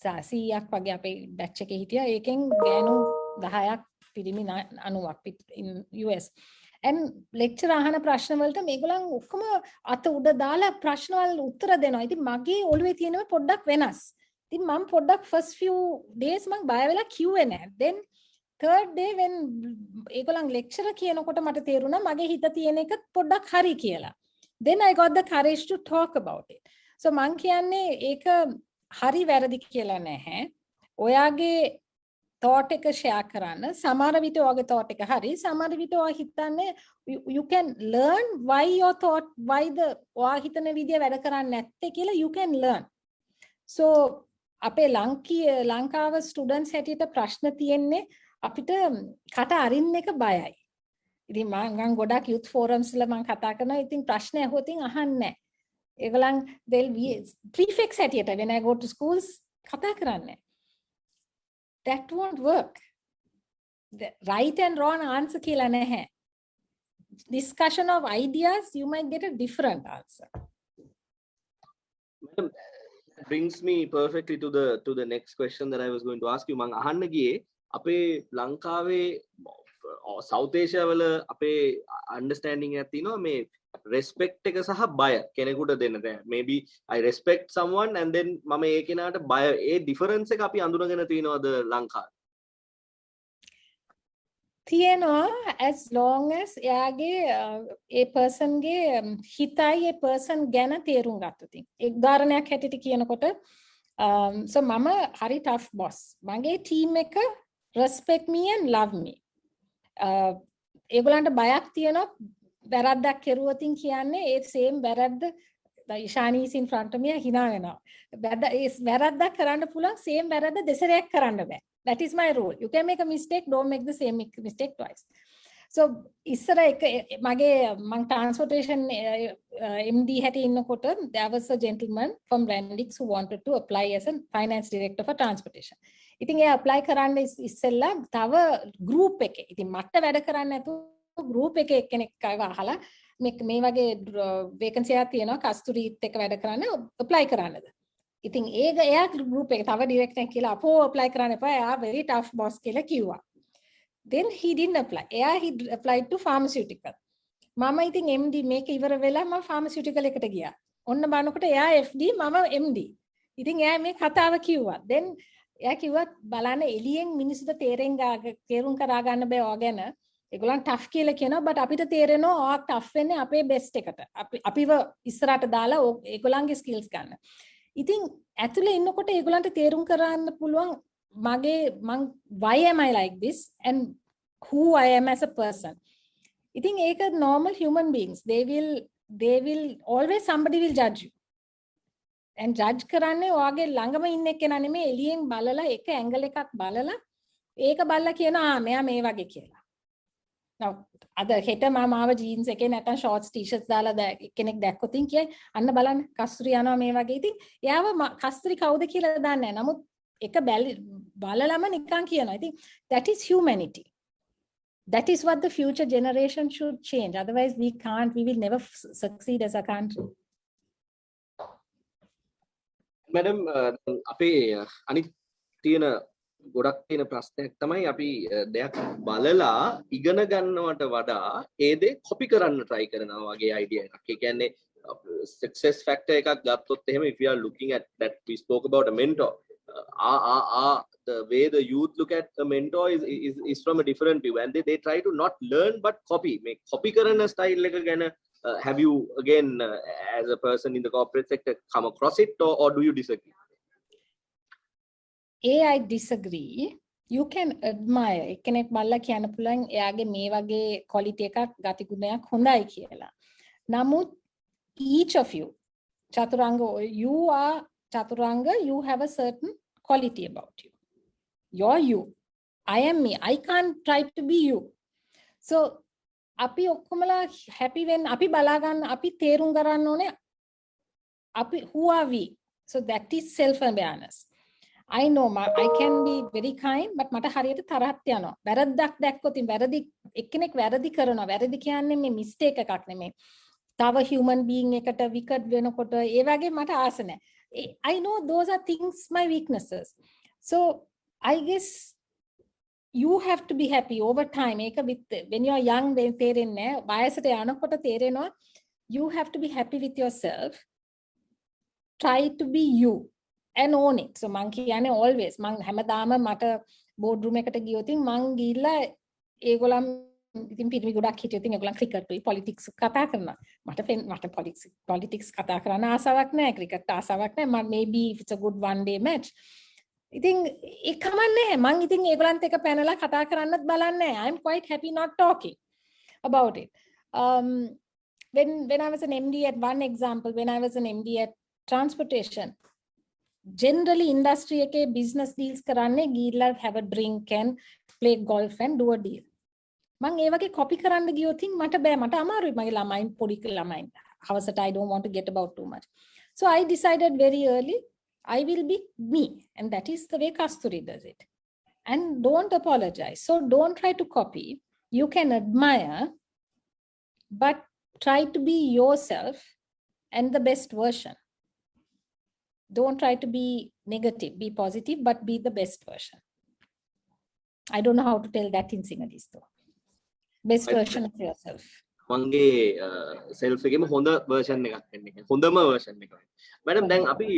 100ක් වගේ අපේ බැච් එකේ හිටියා. ඒකෙන් ගෑනු 10ක් පිරිමි 90ක් in US. and lecture අහන ප්‍රශ්න වලට මේගොල්ලන් ඔක්කොම අත උඩ දාලා ප්‍රශ්න වල උත්තර දෙනවා. ඉතින් මගේ ඔළුවේ තියෙනවා පොඩ්ඩක් වෙනස්. ඉතින් මම පොඩ්ඩක් first few days මම බය වෙලා කිව්වේ නැහැ. then third day when ඒගොල්ලන් lecture කියනකොට මට තේරුණා මගේ හිත තියෙන එක පොඩ්ඩක් හරි කියලා. then I got the courage to talk about it. so මං කියන්නේ ඒක හරි වැරදි කියලා නැහැ. ඔයාගේ thought එක share කරන්න. සමහර විට ඔයාගේ thought එක හරි. සමහර විට ඔයා හිතන්නේ you can learn why your thought ඔයා හිතන විදිය වැඩ කරන්නේ නැත්තේ කියලා you can learn. so අපේ ලංකාව students හැටියට ප්‍රශ්න තියෙන්නේ අපිට කට අරින්න එක බයයි. ඉතින් මම ගොඩක් youth forums වල මම කතා කරනවා. ඉතින් ප්‍රශ්න ඇහුවොත් අහන්නේ නැහැ. ඒගොල්ලන් prefix හැටියට when I go to schools කතා කරන්නේ. That won't work. The right and wrong answer කියලා නැහැ. Discussion of ideas, you might get a different answer. Madam, that brings me perfectly to the next question that I was going to ask you. මං අහන්න ගියේ අපේ ලංකාවේ South Asia වල අපේ understanding එකක් තියෙනවා මේ respect එක සහ බය කෙනෙකුට දෙන්න බෑ. maybe I respect someone and then මම ඒ කෙනාට බය ඒ difference එක අපි අඳුනගෙන තියෙනවද ලංකාවේ? තියෙනවා as long as එයාගේ ඒ person ගේ හිතයි ඒ person ගැන තේරුම් ගත්තොත්. ඒ උදාහරණයක් හැටියට කියනකොට so මම හරි tough boss. මගේ team එක respect me and love me. ඒගොල්ලන්ට බයක් තියෙනවා වැරද්දක් කෙරුවොතින් කියන්නේ ඒ same වැරද්ද Ishani is in front of me hina වෙනවා. වැරද්දක් කරන්න පුළුවන් same වැරද්ද දෙසරයක් කරන්න බෑ. That is my rule. You can make a mistake, don't make the same mistake twice. So ඉස්සර මං transportation MD හැටියට ඉන්නකොට there was a gentleman from Brandix who wanted to apply as a finance director for transportation. ඉතින් ඒ apply කරන්න ඉස්සෙල්ලා තව group එකේ ඉතින් මට වැඩ කරන්න නැතුව group එකේ එක්කෙනෙක් අහලා මේ වගේ vacancy එකක් තියෙනවා කස්තුරීත් එක්ක වැඩ කරන්න apply කරන්නද? ඉතින් එයා group එකේ තව director කෙනෙක් කියලා අපෝ apply කරන්න එපා එයා very tough boss කියලා කිව්වා. Then he didn't apply. He applied to pharmaceutical. මම ඉතින් MD මේක ඉවර වෙලා මම pharmaceutical එකට ගියා. ඔන්න බලනකොට එයා FD මම MD. ඉතින් එයා මේ කතාව කිව්වා. Then එයා කිව්වා බලන්න එළියෙන් මිනිස්සුන්ට තේරුම් කරා ගන්න බෑ ඔය ගැන. ඒගොල්ලන් tough කියලා කියනවා but අපිට තේරෙනවා ඔයා tough වෙන්නේ අපේ best එකට. අපිව ඉස්සරහට දාලා ඒගොල්ලන්ගේ skills ගන්න. ඉතින් ඇතුලේ ඉන්නකොට ඒගොල්ලන්ට තේරුම් කරන්න පුළුවන් why am I like this and who I am as a person. I think normal human beings they will always somebody will judge you. and judge කරන්නේ ඔයාගේ ළඟම ඉන්න එක්කෙනා නෙමෙයි එළියෙන් බලලා එක ඇන්ගල් එකක් බලලා ඒක බලලා කියනවා මෙයා මේ වගේ කියලා. now අද හෙට මම ආව ජීන්ස් එකේ නැත්නම් ෂෝට්ස් ටී-ෂර්ට්ස් දාලා කෙනෙක් දැක්කොත් ඉතින් කියයි අන්න බලන්න කස්තුරි යනවා මේ වගේ. ඉතින් එයාව කස්තුරි කවුද කියලා දන්නේ නැහැ. නමුත් එක බලලම නිකන් කියනවා. ඉතින් that is humanity. That is what the future generation should change. Otherwise we will never succeed as a country. Madam අපේ අනිත් තියෙන ගොඩක් තියෙන ප්‍රශ්නයක් තමයි අපි දෙයක් බලලා ඉගෙන ගන්නවට වඩා ඒ දේ කොපි කරන්න try කරනවා වගේ idea එකක්. ඒ කියන්නේ success factor එකක් ගත්තොත් එහෙම if you are looking at that we spoke about a mentor the way the youth look at a mentor is from a different view and they try to not learn but copy. මේ copy කරන style එක ගැන have you again as a person in the corporate sector come across it or do you disagree? I disagree. You can admire. කෙනෙක් බලලා කියන්න පුළුවන් එයාගේ මේ වගේ quality එකක් ගති ගුණයක් හොඳයි කියලා. නමුත් each of you Chathuranga you are Chathuranga you have a certain quality about you. You're you. I am me. I can't try to be you. So අපි ඔක්කොමලා happy when අපි බලා ගන්න අපි තේරුම් ගන්න ඕනේ අපි who are we? So that is self awareness. I know I can be very kind but මට හරියට තරහක් යනවා. වැරද්දක් දැක්කොත් වැරදි එක්කෙනෙක් වැරදි කරනවා. වැරදි කියන්නේ මේ mistake එකක් නෙමෙයි. තව human being එකට wicked වෙනකොට ඒ වගේ මට ආස නැහැ. I know those are things my weaknesses. So I guess you have to be happy over time. ඒක when you are young then තේරෙන්නේ නැහැ. වයසට යනකොට තේරෙනවා you have to be happy with yourself. Try to be you. And own it. So මං කියන්නේ always මං හැමදාම මට board room එකට ගියොත් මං ගිහිල්ලා ඒගොල්ලන් ඉතින් පිරිමි ගොඩක් හිටියොත් ඉතින් ඒගොල්ලන් ක්‍රිකට් politics කතා කරනවා. මට politics කතා කරන්න ආසාවක් නැහැ. ක්‍රිකට් ආසාවක් නැහැ. maybe if it's a good one day match. ඉතින් ඒක කමන්නේ මං ඉතින් ඒගොල්ලන්ත් එක පැනලා කතා කරන්නත් බලන්නේ නැහැ. I'm quite happy not talking about it. When I was an MD at one example, when I was an MD at transportation, generally industry එකේ business deals කරන්නේ ගිහිල්ලා have a drink and play golf and do a deal. මං ඒ වගේ copy කරන්න ගියොත් මට බෑ මට අමාරුයි මගේ ළමයින් පොඩි ළමයින් හවසට I don't want to get about too much. So I decided very early I will be me and that is the way Kasturi does it. And don't apologize. So don't try to copy. You can admire but try to be yourself and the best version. Don't try to be negative, be positive, but be the best version. I don't know how to tell that in Sinhalese though. Best version of yourself. මගේ self එකේම හොඳ version එකක් වෙන්න එක. හොඳම version එක. Madam දැන් අපි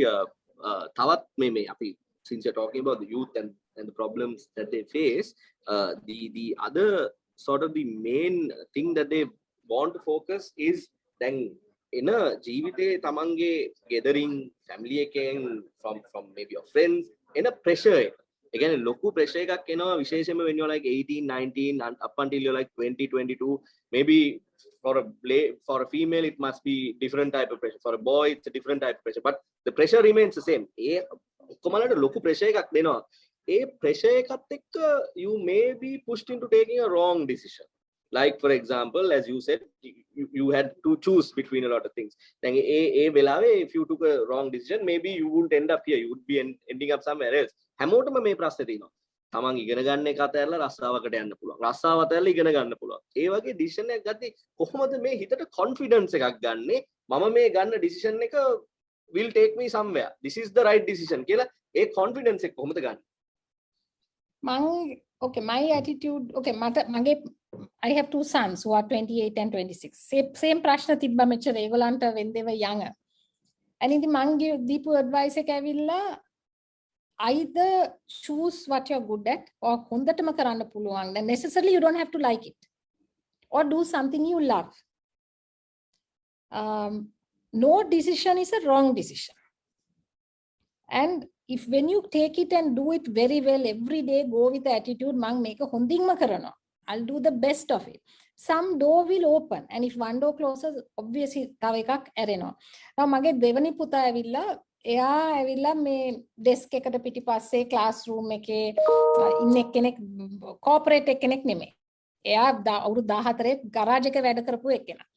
තවත් මේ අපි since you're talking about the youth and the problems that they face, the other sort of the main thing that they want to focus is then in a ජීවිතේ තමන්ගේ gathering family එකෙන් from maybe your friends in a pressure එක. ඒ කියන්නේ ලොකු pressure එකක් එනවා විශේෂයෙන්ම when you're like 18 19 and up until you're like 20 22 maybe for a female it must be different type of pressure, for a boy it's a different type of pressure, but the pressure remains the same. ඒ ඔක්කොමලට ලොකු pressure එකක් දෙනවා. ඒ pressure එකත් එක්ක you may be pushed into taking a wrong decision. Like for example, as you said, you had to choose between a lot of things. Then if you took a wrong decision, maybe you wouldn't end up here. You would be ending up somewhere else. හැමෝටම මේ ප්‍රශ්නේ තියෙනවා. තමන් ඉගෙන ගන්න එක අතහැරලා රස්සාවකට යන්න පුළුවන්. රස්සාව අතහැරලා ඉගෙන ගන්න පුළුවන්. ඒ වගේ decision එකක් ගත්තී කොහොමද මේ හිතට confidence එකක් ගන්නෙ? මම මේ ගන්න decision එක will take me somewhere. This is the right decision කියලා ඒ confidence එක කොහොමද ගන්න? Okay, my attitude, okay, I have two sons who are 28 and 26. Same ප්‍රශ්න තිබ්බා මෙච්චර ඒගොල්ලන්ට when they were younger. And ඉතින් මං දීපු advice එක ඇවිල්ලා either choose what you're good at or හොඳටම කරන්න පුළුවන්. Then necessarily you don't have to like it. Or do something you love. No decision is a wrong decision. And if when you take it and do it very well every day, go with the attitude mang make a hondingma karana, I'll do the best of it, some door will open, and if one door closes obviously thawa ekak erena. Now mage devani puta avilla එයා ඇවිල්ලා මේ desk එකට පිටිපස්සේ class room එකේ ඉන්න එක්කෙනෙක් corporate එක්කෙනෙක් නෙමෙයි. එයා අවුරුදු 14 ගරාජ් එකේ වැඩ කරපු එක්කෙනා.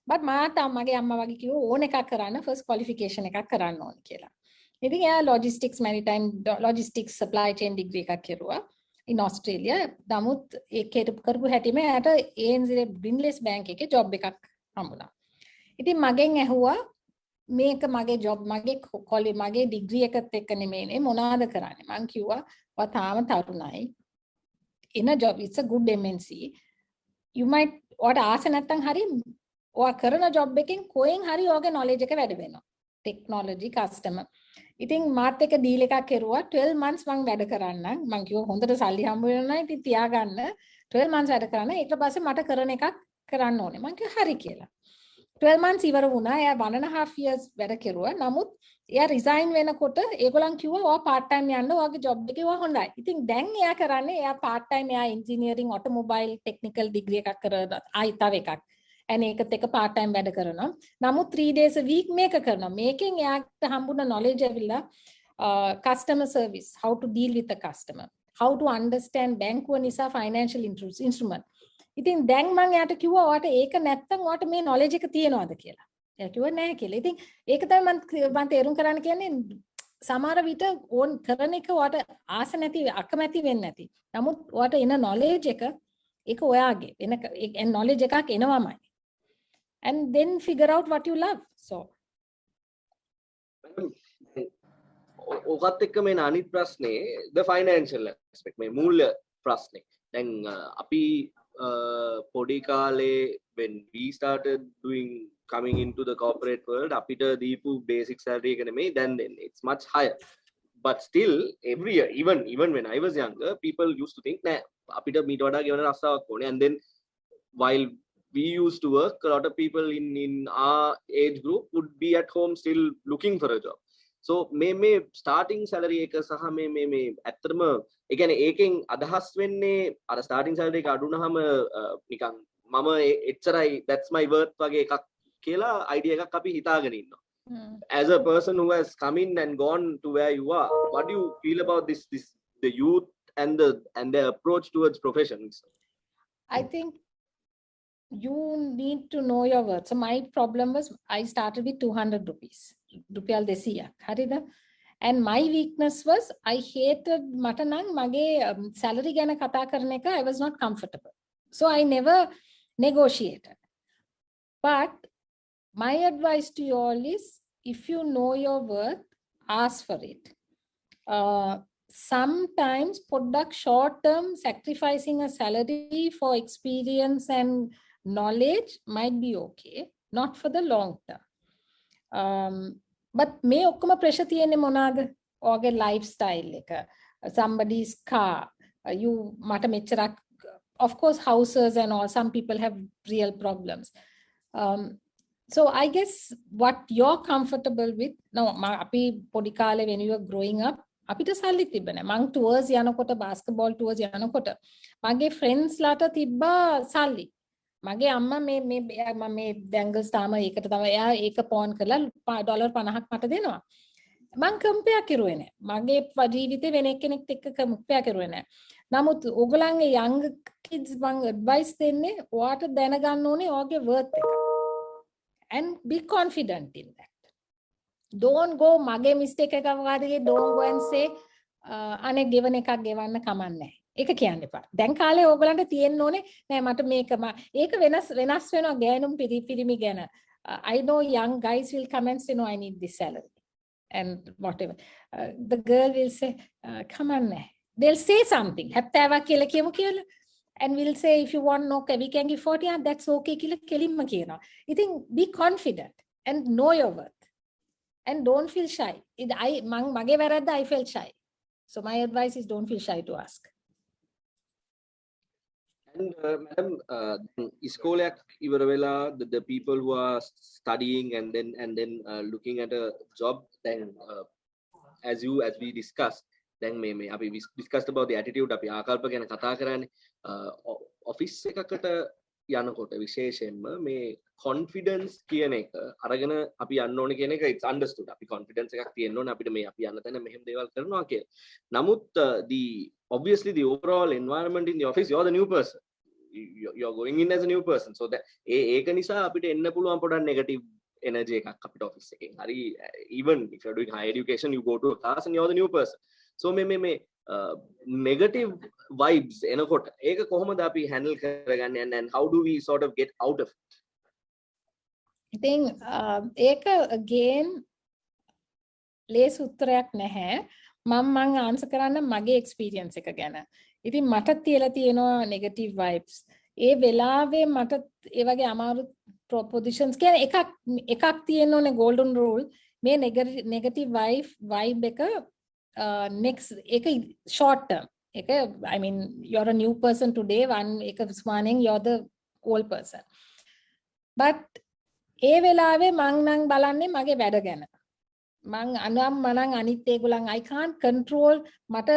බට් මාත් මගේ අම්මා වගේ කිව්වා ඕන එකක් කරන්න ෆස්ට් ක්වොලිෆිකේෂන් එකක් කරන්න ඕන කියලා. ඉතින් එයා logistics maritime logistics supply chain degree එකක් කෙරුවා in Australia. නමුත් ඒක කරපු හැටිම එයාට ANZ බ්‍රින්ලෙස් බැංක් එකේ ජොබ් එකක් හම්බුණා. ඉතින් මගෙන් ඇහුවා මේක මගේ ජොබ් මගේ ඩිග්‍රී එකත් එක්ක නෙමෙයිනේ මොනවාද කරන්නේ. මං කිව්වා ඔයා තාම තරුණයි. in a job it's a good MNC. You might ඔයාට ආස නැත්තම් හරි ඔයා කරන ජොබ් එකෙන් කොහෙන් හරි ඔයාගේ knowledge එක වැඩි වෙනවා. Technology customer. ඉතින් මාත් එක්ක ඩීල් එකක් කරුවා 12 months මං වැඩ කරන්න. මං කිව්වා හොඳට සල්ලි හම්බ වෙනවා ඉතින් තියාගන්න 12 months වැඩ කරන්න. ඊට පස්සේ මට කරන එකක් කරන්න ඕනේ. මං කිව්වා හරි කියලා. 12 months ඉවර වුණා. එයා 1.5 years වැඩ කෙරුවා. නමුත් එයා රිසයින් වෙනකොට ඒගොල්ලන් කිව්වා ඔයා part time යන්න ඔයාගේ ජොබ් එකේ ඔයා හොඳයි. ඉතින් දැන් එයා කරන්නේ එයා part time එයා engineering automobile technical degree එකක් කරලා ආයි තව එකක්. ඒකත් එක part time වැඩ කරනවා. නමුත් 3 days a week මේක කරනවා. මේකෙන් එයාට හම්බුන knowledge ඇවිල්ලා customer service, how to deal with the customer, how to understand බැංකුව නිසා financial instrument. ඉතින් දැන් මම එයාට කිව්වා ඔයාට ඒක නැත්තම් ඔයාට මේ knowledge එක තියනවාද කියලා. එයා කිව්වා නැහැ කියලා. ඉතින් ඒක තමයි මම තේරුම් කරන්න කියන්නේ සමහර විට ඕන් කරන එක ඔයාට ආස නැති අකමැති වෙන්නේ නැති. නමුත් ඔයාට එන knowledge එක ඒක ඔයාගේ එන knowledge එකක් එනවාමයි. And then figure out what you love. So ඔකත් එක්ක මේ අනිත් ප්‍රශ්නේ the financial aspect මේ මූල්‍ය ප්‍රශ්නේ. දැන් අපි පොඩි කාලේ when we started coming into the corporate world අපිට දීපු basic salary එක නෙමෙයි then it's much higher. But still every year even when I was younger people used to think nah අපිට මීට වඩා ගෙවන රස්සාවක් ඕනේ. And then while we used to work, a lot of people in our age group would be at home still looking for a job. So මේ starting salary එක සහ මේ ඇත්තටම ඒ කියන්නේ ඒකෙන් අදහස් වෙන්නේ අර starting salary එක අඩු වුණාම නිකන් මම එච්චරයි that's my worth වගේ එකක් කියලා idea එකක් අපි හිතාගෙන ඉන්නවා. As a person who has come in and gone to where you are, what do you feel about this the youth and their approach towards professions? I think you need to know your worth. So my problem was I started with 200 rupees. Rupial 200. Harida. And my weakness was I hated matanang mage salary gana kata karne ka I was not comfortable. So I never negotiated. But my advice to you all is if you know your worth, ask for it. Sometimes product short term sacrificing a salary for experience and knowledge might be okay, not for the long term. But may okkama pressure tiyenne monada oge lifestyle එක somebody's car you mata mechara of course houses and all some people have real problems. So I guess what you're comfortable with now api podi kale when you were growing up අපිට සල්ලි තිබ්බ නැහැ. මං tours යනකොට basketball tours යනකොට මගේ friends ලාට තිබ්බා සල්ලි. මගේ අම්මා මේ dangles තාම ඒකට තමයි එයා ඒක pawn කරලා $50ක් මට දෙනවා. මං compare කරුවේ නැහැ. මගේ ජීවිතේ වෙන එක්කෙනෙක්ට එක්ක compare කරුවේ නැහැ. නමුත් ඕගොල්ලන්ගේ young kids මං advice දෙන්නේ ඔයාට දැනගන්න ඕනේ ඔයාගේ worth එක. And be confident in that. Don't go මගේ mistake එකක් වගේ don't go and say අනේ ගෙවන එකක් ගෙවන්න කමන්නේ නැහැ. ඒක කියන්න එපා. දැන් කාලේ ඕගලන්ට තියෙන්න ඕනේ නෑ මට මේක ඒක වෙනස් වෙනවා ගෑනුම් පිරිමි ගැන. I know young guys will come and say no I need this salary and whatever. The girl will say come on නෑ. They'll say something. 70 කියලා කියමු කියලා. And we'll say if you want no we can give 40 and that's okay කියලා කෙලින්ම කියනවා. ඉතින් be confident and know your worth. And don't feel shy. මගේ වැරද්ද I felt shy. So my advice is don't feel shy to ask. And madam, ඉස්කෝලයක් ඉවර වෙලා the people who are studying and then looking at a job then as we discussed then මේ අපි discussed about the attitude අපි ආකල්ප ගැන කතා කරන්නේ office එකකට යනකොට විශේෂයෙන්ම මේ කොන්ෆිඩන්ස් කියන එක අරගෙන අපි යන්න ඕනේ කියන එක it's understood. අපි කොන්ෆිඩන්ස් එකක් තියෙන්න ඕනේ අපිට මේ අපි යන්න තැන මෙහෙම දේවල් කරනවා කියලා. නමුත් the obviously the overall environment in the office, you're the new person. You're going in as a new person. So that ඒක නිසා අපිට එන්න පුළුවන් පොඩක් negative energy එකක් අපිට office එකෙන්. හරි even if you're doing higher education, you go to a class and you're the new person. So මේ negative vibes එනකොට ඒක කොහොමද අපි handle කරගන්නේ and how do we sort of get out of it? I think ඒක again ලේසි උත්තරයක් නැහැ. මම ආන්සර් කරන්න මගේ experience එක ගැන. ඉතින් මට තියලා තියෙනවා negative vibes. ඒ වෙලාවේ මට ඒ වගේ අමාරු propositions කියන එකක් තියෙන්න ඕනේ golden rule. මේ negative vibe එක next එක short term. එක I mean you're a new person today, එක morning you're the old person. But ඒ වෙලාවේ මං නම් බලන්නේ මගේ වැඩ ගැන. මං මනං අනිත් ඒගොල්ලන් I can't control මට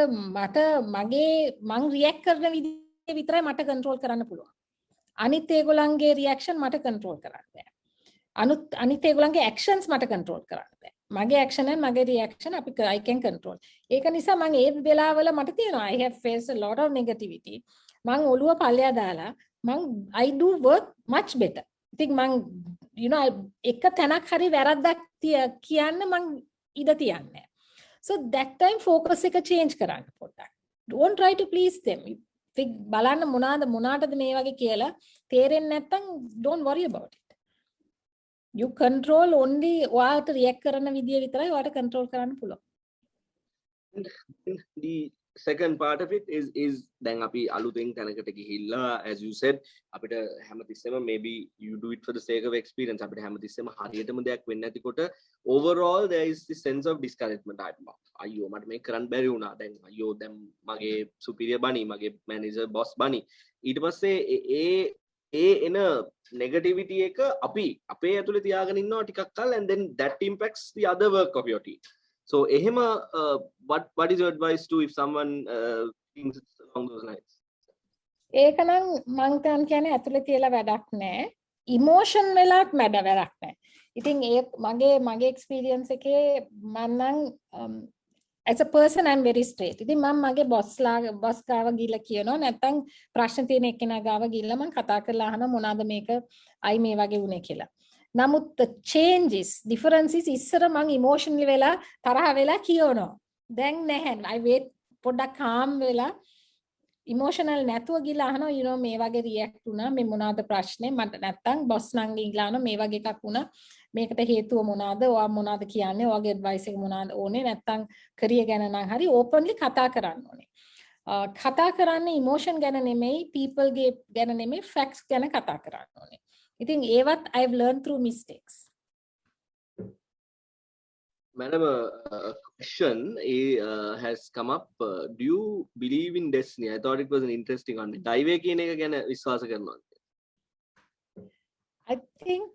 මං react කරන විදිහ විතරයි මට control කරන්න පුළුවන්. අනිත් ඒගොල්ලන්ගේ reaction මට control කරන්න බෑ. අනිත් ඒගොල්ලන්ගේ actions මට control කරන්න බෑ. මගේ action and මගේ reaction I can control. ඒක නිසා මං ඒ වෙලාවල මට තියෙනවා I have faced a lot of negativity. මං ඔළුව පල්ලෙහා දාලා I do work much better. ඉතින් මං you know එක තැනක් හරි වැරද්දක් කියන්න මං ඉඩ තියන්නේ. So that time focus එක change කරන්න පොඩ්ඩක්. Don't try to please them. බලන්න මොනවාටද මේ වගේ කියලා තේරෙන්නේ නැත්නම් don't worry about it. You control only ඔයාට react කරන විදිය විතරයි ඔයාට control කරන්න පුළුවන්. The second part of it is දැන් අපි අලුතෙන් තැනකට ගිහිල්ලා as you said අපිට හැමතිස්සෙම maybe you do it for the sake of experience අපිට හැමතිස්සෙම හරියටම දෙයක් වෙන්නේ නැතිකොට overall there is this sense of discouragement. අයියෝ මට මේක කරන්න බැරි වුණා. දැන් අයියෝ දැන් මගේ superior බණි මගේ manager boss බණි. ඊට පස්සේ ඒ එන negativity එක අපි අපේ ඇතුලේ තියාගෙන ඉන්නවා ටිකක් කල් and then that impacts the other work of your team. So ehema what is your advice to if someone thinks along those lines? ඒක නම් මං කියන්නේ ඇතුලේ තියලා වැඩක් නැහැ. emotion වෙලත් වැඩක් නැහැ. ඉතින් ඒ මගේ experience එකේ මම නම් as a person I'm very straight. ඉතින් මම මගේ boss ගාව ගිහලා කියනවා නැත්නම් ප්‍රශ්න තියෙන එක්කෙනා ගාව ගිහලා මම කතා කරලා අහන මොනවාද මේක අයි මේ වගේ වුනේ කියලා. නමුත් the changes differences ඉස්සර මං emotionally වෙලා තරහ වෙලා කියනවා. දැන් නැහැ. I wait පොඩ්ඩක් calm වෙලා emotional නැතුව ගිහලා අහනවා you know මේ වගේ react වුණා මේ මොනවාද ප්‍රශ්නේ මට නැත්තම් boss නම් ගිහලා අහනවා මේ වගේ එකක් වුණා මේකට හේතුව මොනවාද ඔයා මොනවාද කියන්නේ ඔයාගේ advice එක මොනවාද ඕනේ නැත්තම් career ගැන නම් හරි openly කතා කරන්න ඕනේ. කතා කරන්නේ emotion ගැන නෙමෙයි people ගැන නෙමෙයි facts ගැන කතා කරන්න ඕනේ. ඉතින් ඒවත් I've learned through mistakes. Madam, a question has come up. Do you believe in destiny? I thought it was an interesting one. Daive කියන එක ගැන විශ්වාස කරනවද? I think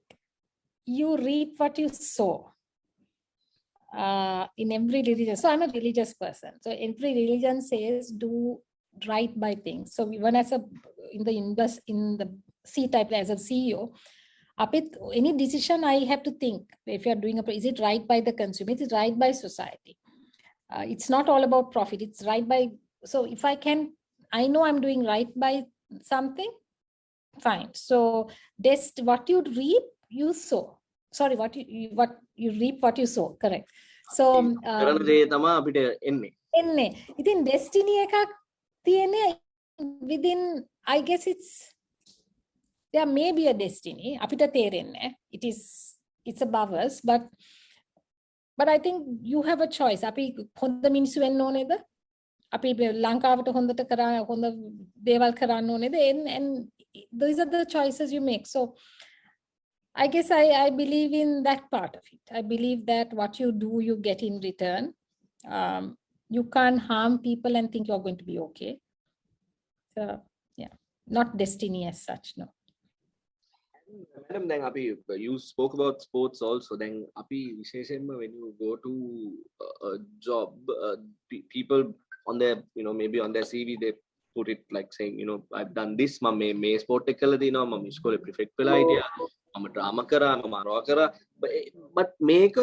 you reap what you sow. In every religion. So I'm a religious person. So every religion says do right by things. So even as in the C type as a CEO, any decision I have to think if you are doing is it right by the consumer, is it right by society? It's not all about profit, it's right by, so if I know I'm doing right by something, fine. So what you reap, you sow. Sorry, what you reap, what you sow, correct. So කරන දේ තමයි අපිට එන්නේ. ඉතින් destiny එකක් තියෙන්නේ within, I guess there may be a destiny. අපිට තේරෙන්නේ. It's above us, but I think you have a choice. අපි හොඳ මිනිස්සු වෙන්න ඕනේද? අපි ලංකාවට හොඳ දේවල් කරන්න ඕනේද? And these are the choices you make. So I guess I believe in that part of it. I believe that what you do, you get in return. You can't harm people and think you're going to be okay. So yeah, not destiny as such, no. Madam, then you spoke about sports also. Then when you go to a job, people on their maybe on their CV they put it like saying, you know, I've done this, me sport එක කරලා දිනවා, මම ඉස්කෝලේ prefect වෙලා හිටියා, මම drama කරා, මම අරවා කරා. But මේක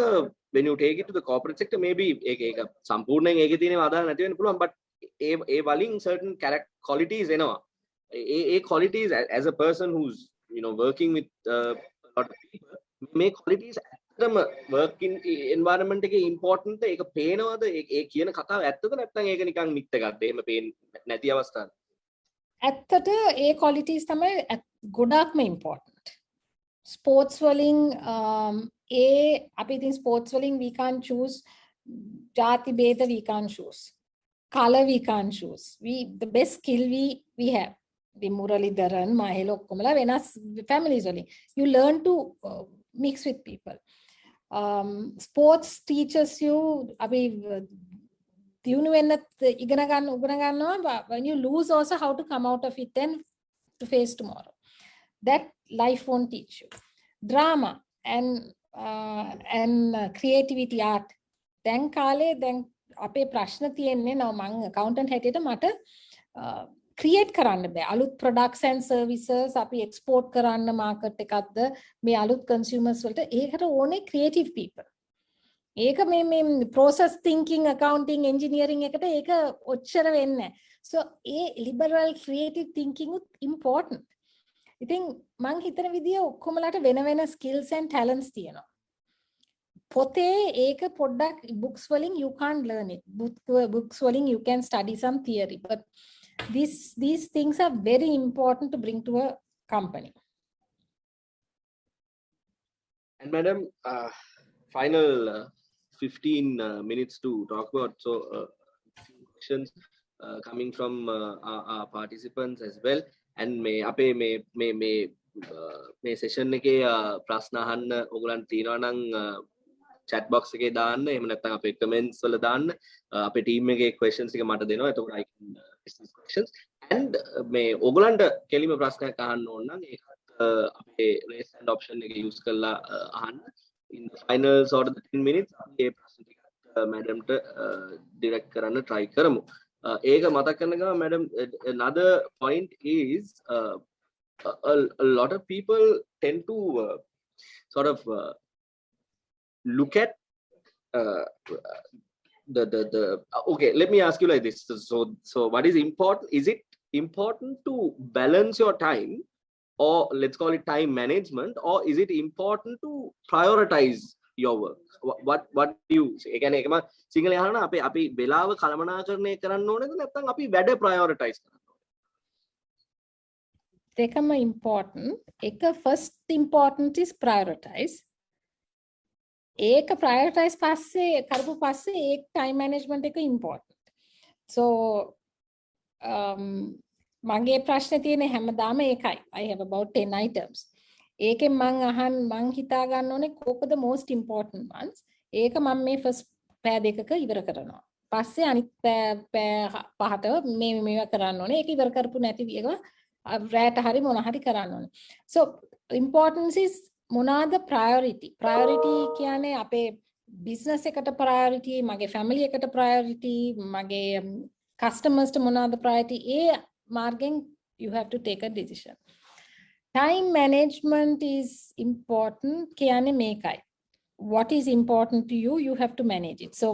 when you take it to the corporate sector, maybe ඒක සම්පූර්ණයෙන් ඒකේ තියෙනව අදාළ නැති වෙන්න පුළුවන්, but ඒ වලින් certain character qualities එනවා. ඒ qualities as a person who's, you know, working with a lot of people, මේ qualities ඇත්තටම working environment එකේ important ඒක පේනවද? ඒ කියන කතාව ඇත්තද නැත්නම් ඒක නිකන් මිත් එකක්ද? එහෙම පේන්නේ නැති අවස්ථාවද? ඇත්තට ඒ qualities තමයි ගොඩක්ම important. Sports වලින් අපි ඉතින් sports වලින් we can't choose ජාති ભેද, we can't choose color, we can't choose. The best skill we have. The Muralidharan, Mahela ඔක්කොමලා වෙනස් families වලින්. You learn to mix with people. Sports teaches you අපි දියුණු වෙන්න ඉගෙන ගන්නවා. When you lose also how to come out of it and to face tomorrow. That life won't teach you. Drama and creativity, art. දැන් කාලේ දැන් අපේ ප්‍රශ්න තියෙන්නේ නෝ මම accountant හැටියට මට create කරන්න බෑ. අලුත් products and services අපි export කරන්න market එකක්ද මේ අලුත් consumers වලට ඒකට ඕනේ creative people. ඒක මේ process thinking, accounting, engineering එකට ඒක ඔච්චර වෙන්නේ නැහැ. So ඒ liberal creative thinking උත් important. ඉතින් මං හිතන විදිය ඔක්කොමලට වෙන skills and talents තියෙනවා. පොතේ ඒක පොඩ්ඩක් books වලින් you can't learn it. Books වලින් you can study some theory, but these things are very important to bring to a company. And madam, final 15 minutes to talk about, so few questions coming from our participants as well, and අපේ මේ session එකේ ප්‍රශ්න අහන්න ඔයගලන්ට තියෙනවා නම් chat box එකේ දාන්න, එහෙම නැත්නම් අපේ comments වල දාන්න. අපේ team එකේ questions ටික මට දෙනවා. එතකොට I can ask these questions. And මේ ඔයගලන්ට කෙලිම ප්‍රශ්නයක් අහන්න ඕන නම් ඒක අපේ raise hand option එක use කරලා අහන්න. In the final sort of the 10 minutes අපේ ප්‍රශ්න ටික madam ට direct කරන්න try කරමු. ඒක මතක් කරන ගමන් madam, another point is a lot of people tend to sort of look at the okay, let me ask you like this. So what is important? Is it important to balance your time, or let's call it time management, or is it important to prioritize your work? What do you say? ඒ කියන්නේ ඒකම සිංහලෙන් අහනවා අපි වෙලාව කළමනාකරණය කරන්න ඕනේද නැත්නම් අපි වැඩ prioritize කරන්න ඕනේද? දෙකම important. එක first important is prioritize. ඒක prioritize පස්සේ කරපු පස්සේ ඒක time management එක important. So මගේ ප්‍රශ්නේ තියෙන්නේ හැමදාම ඒකයි. I have about 10 items. ඒකෙන් මං හිතා ගන්න ඕනේ කොකද most important ones. ඒක මම මේ first පෑ දෙකක ඉවර කරනවා. පස්සේ අනිත් පෑ පහට මේවා කරන්න ඕනේ. ඒක ඉවර කරපු නැති එක රැට හරි මොන හරි කරන්න ඕනේ. So importance is මොනවාද priority කියන්නේ අපේ business එකට priority, මගේ family එකට priority, මගේ customers ට මොනවාද priority, A මාර්ගෙන් you have to take a decision. Time management is important කියන්නේ මේකයි. What is important to you, you have to manage it. So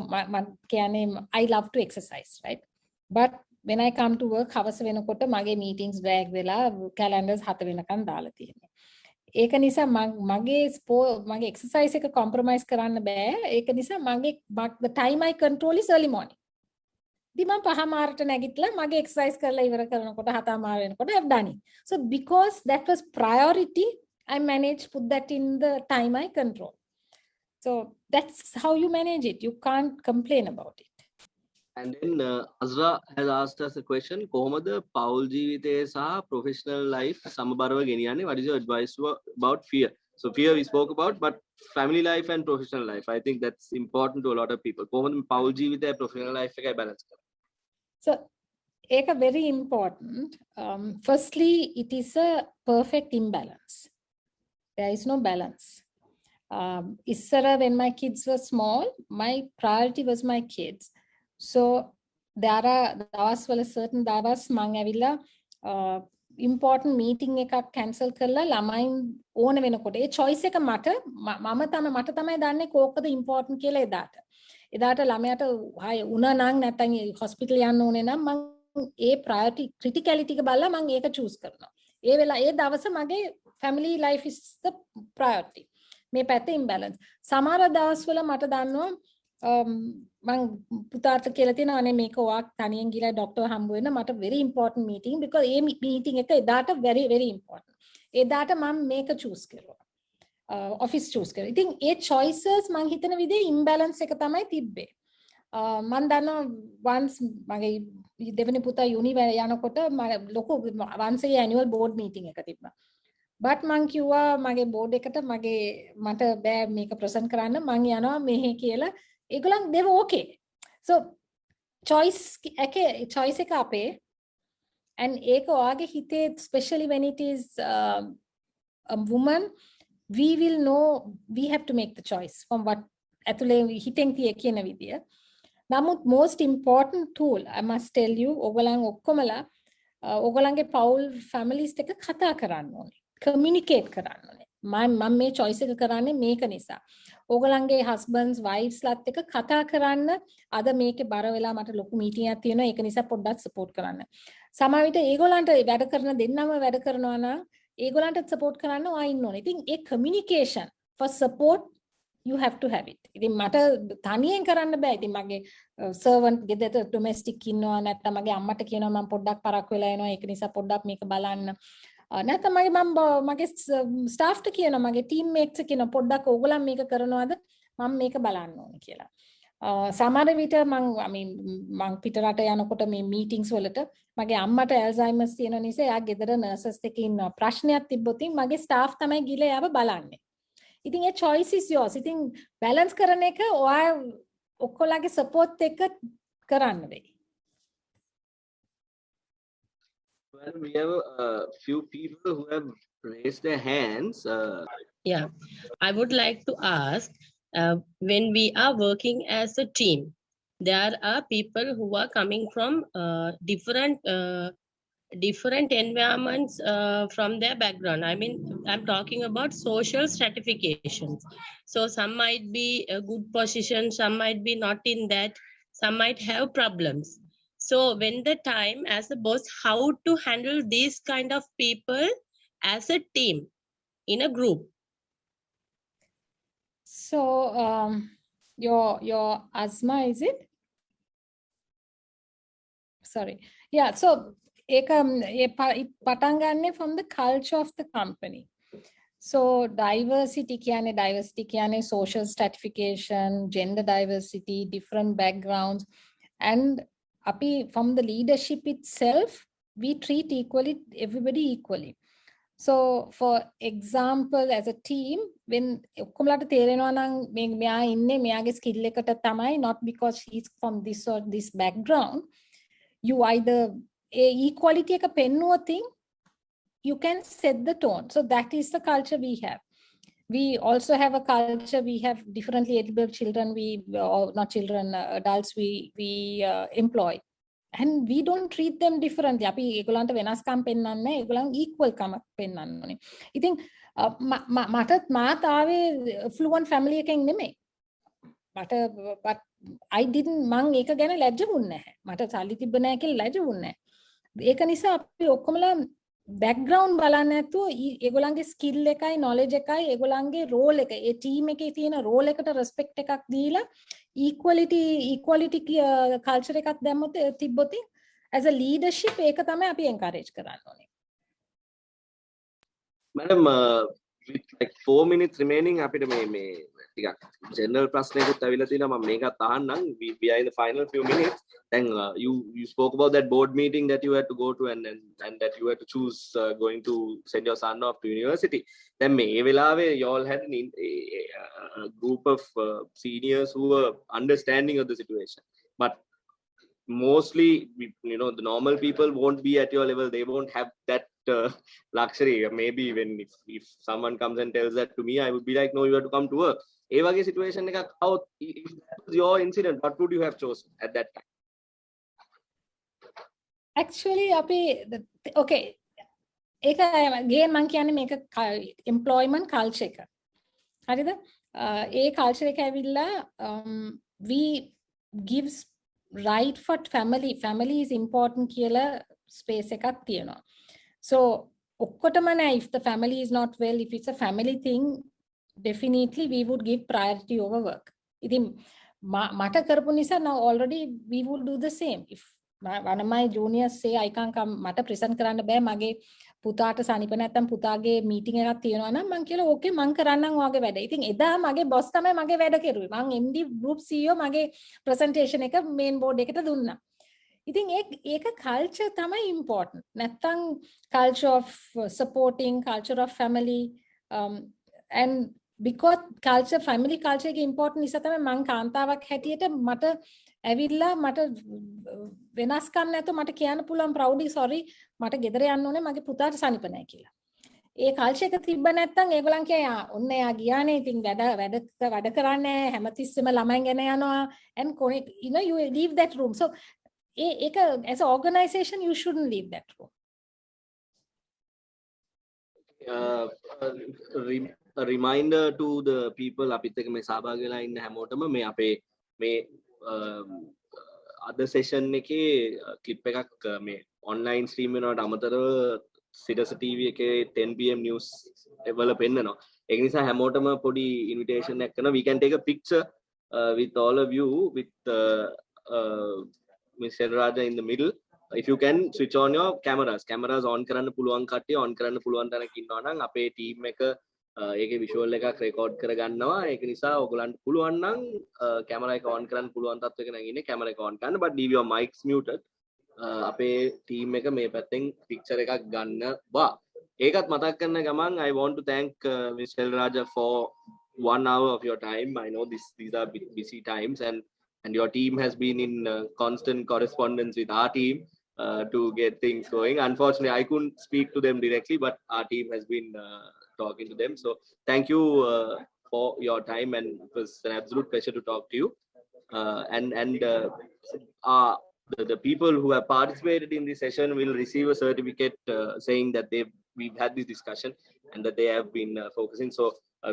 I love to exercise, right? But when I come to work, හවස වෙනකොට මගේ meetings drag වෙලා calendars 7 වෙනකන් දාලා තියෙනවා. ඒක නිසා මගේ exercise එක compromise කරන්න බෑ. ඒක නිසා the time I control is early morning. ඉතින් මම 5 මාරට නැගිටලා මගේ exercise කරලා ඉවර කරනකොට 7 මාර වෙනකොට I've done it. So because that was priority, I managed to put that in the time I control. So that's how you manage it. You can't complain about it. And then Azra has asked us a question, කොහොමද පෞල් ජීවිතය සහ professional life සමබරව ගෙනියන්නේ? What is your advice about fear? So fear we spoke about, but family life and professional life, I think that's important to a lot of people. කොහොමද පෞල් ජීවිතය professional life එකයි balance කරන්නේ? So ඒක very important. Firstly, it is a perfect imbalance. There is no balance. When my kids were small, my priority was my kids. So there are දවස්වල certain දවස් මං ඇවිල්ලා important meeting එකක් cancel කරලා ළමයින් ඕන වෙනකොට ඒ choice එක මට තමයි දන්නේ කෝකද important කියලා එදාට ළමයාට උනා නම් නැත්නම් hospital යන්න ඕනේ නම් මං ඒ priority criticality එක බලලා මං ඒක choose කරනවා. ඒ දවස මගේ family life is the priority. මේ පැත්තේ imbalance. සමහර දවස්වල මට දන්නවා මං පුතාට කියලා තියෙනවා අනේ මේක ඔයාක් තනියෙන් ගිහලා ડોක්ටර් හම්බ වෙන්න මට very important meeting because A meeting එක එදාට very very important. එදාට මම මේක choose කරුවා. office choose කරා. ඉතින් ඒ choices මං හිතන විදිහේ imbalance එක තමයි තිබ්බේ. මං දන්නවා once මගේ දෙවෙනි පුතා යුනිවර්සිටි යනකොට ලොකු once a annual board meeting එක තිබ්බා. but මං කිව්වා මගේ board එකට මට බෑ මේක present කරන්න මං යනවා මෙහෙ කියලා ඒගොල්ලන් they were okay. So choice එක අපේ and ඒක ඔයාගේ හිතේ especially when it is a woman we will know we have to make the choice from what ඇතුලේ හිතෙන් කියන විදිය. නමුත් most important tool I must tell you ඔයගොල්ලන් ඔක්කොමලා ඔයගොල්ලන්ගේ පවුල් families එක කතා කරන්න ඕනේ. communicate කරන්න ඕනේ. මම මේ choice එක කරන්නේ මේක නිසා. ඕගොල්ලන්ගේ husbands wives ලාත් එක්ක කතා කරන්න අද මේකේ බර වෙලා මට ලොකු meeting එකක් තියෙනවා ඒක නිසා පොඩ්ඩක් support කරන්න. සමහර විට ඒගොල්ලන්ට වැඩ කරන දෙන්නම වැඩ කරනවා නම් ඒගොල්ලන්ට support කරන්න ඔයා ඉන්න ඕනේ. ඉතින් ඒ communication for support you have to have it. ඉතින් මට තනියෙන් කරන්න බෑ. ඉතින් මගේ servant ගෙදර domestic ඉන්නවා නැත්නම් මගේ අම්මට කියනවා මම පොඩ්ඩක් පරක් වෙලා එනවා ඒක නිසා පොඩ්ඩක් මේක බලන්න. නැත්නම් මගේ staff ට කියනවා මගේ teammates කියනවා පොඩ්ඩක් ඕගොල්ලන් මේක කරනවාද මම මේක බලන්න ඕනේ කියලා. සමහර විට මම පිටරට යනකොට මේ meetings වලට මගේ අම්මට Alzheimer's තියෙන නිසා එයා ගෙදර nurses එක්ක ඉන්නවා. ප්‍රශ්නයක් තිබ්බොත් මගේ staff තමයි ගිහලා එයාව බලන්නේ. ඉතින් ඒ choice is yours. ඉතින් balance කරන එක ඔයා ඔක්කොලගේ support එක්ක කරන්න වෙයි. Well, we have a few people who have raised their hands. Yeah, I would like to ask, when we are working as a team, there are people who are coming from different environments from their background. I mean, I'm talking about social stratifications. So some might be a good position, some might be not in that, some might have problems. So when the time as a boss, how to handle these kind of people as a team in a group? So your asthma, is it? Sorry. Yeah, so පටන් ගන්නේ from the culture of the company. So diversity කියන්නේ social stratification, gender diversity, different backgrounds, and from the leadership itself, we treat everybody equally. So for example, as a team, when ඔක්කොමලට තේරෙනවා නම් මෙයා ඉන්නේ මෙයාගේ skill එකට තමයි, not because he's from this or this background, you either equality එක පෙන්නුවොත් you can set the tone. So that is the culture we have. We also have a culture, we have differently abled children, not children, adults we employ. And we don't treat them differently. අපි ඒගොල්ලන්ට වෙනස්කම් පෙන්වන්නේ ඒගොල්ලන් equal කමක් පෙන්වන්න ඕනේ. ඉතින් මාත් ආවේ fluent family එකෙන් නෙමෙයි. but I didn't මං ඒක ගැන ලැජ්ජ වුණේ නැහැ. මට සල්ලි තිබ්බ නැහැ කියලා ලැජ්ජ වුණේ නැහැ. ඒක නිසා අපි ඔක්කොමලා background බලන්න නැතුව ඒගොල්ලන්ගේ skill එකයි knowledge එකයි ඒගොල්ලන්ගේ role එක ඒ team එකේ තියෙන role එකට respect එකක් දීලා equality culture එකක් දැම්මොත් තිබ්බොත් as a leadership ඒක තමයි අපි encourage කරන්න ඕනේ. Madam, with like 4 minutes remaining අපිට මේ ටිකක් general ප්‍රශ්නයකට අවිලා තියෙනවා මම මේකත් අහන්නම්. We are in the final few minutes. Then you spoke about that board meeting that you had to go to and that you had to choose going to send your son off to university. Then මේ වෙලාවේ you all had a group of seniors who were understanding of the situation. But mostly, the normal people won't be at your level. They won't have that luxury. Maybe if someone comes and tells that to me, I would be like, no, you have to come to work. If that was your incident, what would you have chosen at that time? actually අපි okay ඒක again මම කියන්නේ මේක employment culture එක. හරිද? ඒ culture එක ඇවිල්ලා we gives right for family is important කියලා space එකක් තියෙනවා. So ඔක්කොටම නෑ, if the family is not well, if it's a family thing, definitely we would give priority over work. ඉතින් මට කරපු නිසා now already we will do the same. If one of my juniors say I can't come, මට present කරන්න බෑ මගේ පුතාට සනීප නැත්තම් පුතාගේ meeting එකක් තියෙනවා නම් මං කියලා okay මං කරන්නම් ඔයාගේ වැඩ. ඉතින් එදා මගේ boss තමයි මගේ වැඩ කෙරුවේ. මං MD group CEO මගේ presentation එක main board එකට දුන්නා. ඉතින් ඒක culture තමයි important. නැත්තම් culture of supporting, culture of family, and because culture, family culture එක important නිසා තමයි මං කාන්තාවක් හැටියට මට ඇවිල්ලා මට වෙනස්කම් නැතුව මට කියන්න පුළුවන් proudly sorry මට ගෙදර යන්න ඕනේ මගේ පුතාට සනීප නැහැ කියලා. ඒ culture එක තිබ්බ නැත්නම් ඒගොල්ලන් කියයි ඔන්න එයා ගියානේ ඉතින් වැඩ කරන්නේ හැමතිස්සෙම ළමයින් ගැන යනවා and you know you leave that room. So ඒක as an organization you shouldn't leave that room. A reminder to the people අපිත් එක්ක මේ සහභාගී වෙලා ඉන්න හැමෝටම මේ අපේ මේ අද සෙෂන් එකේ ක්ලිප් එකක් මේ ඔන්ලයින් ස්ට්‍රීම් වෙනවට අමතරව සිරස TV එකේ 10 pm news වල පෙන්නනවා. ඒක නිසා හැමෝටම පොඩි invitation එකක් කරනවා. We can take a picture with all of you with Mr. Raja in the middle. If you can switch on your cameras on කරන්න පුළුවන් කට්ටිය on කරන්න පුළුවන් තැනක ඉන්නවා නම් අපේ team එක ඒකේ visual එකක් record කරගන්නවා. ඒක නිසා ඔයගලන්ට පුළුවන් නම් camera එක on කරන්න පුළුවන් තත්ත්වයක නම් ඉන්නේ camera එක on කරන්න, but leave your mics muted. අපේ team එක මේ පැත්තෙන් picture එකක් ගන්නවා. ඒකත් මතක් කරන ගමන් I want to thank Mr. Raja for 1 hour of your time. I know these are busy times and your team has been in constant correspondence with our team to get things going. Unfortunately, I couldn't speak to them directly, but our team has been talking to them. So thank you for your time, and it was an absolute pleasure to talk to you. The people who have participated in this session will receive a certificate saying that we've had this discussion and that they have been focusing. So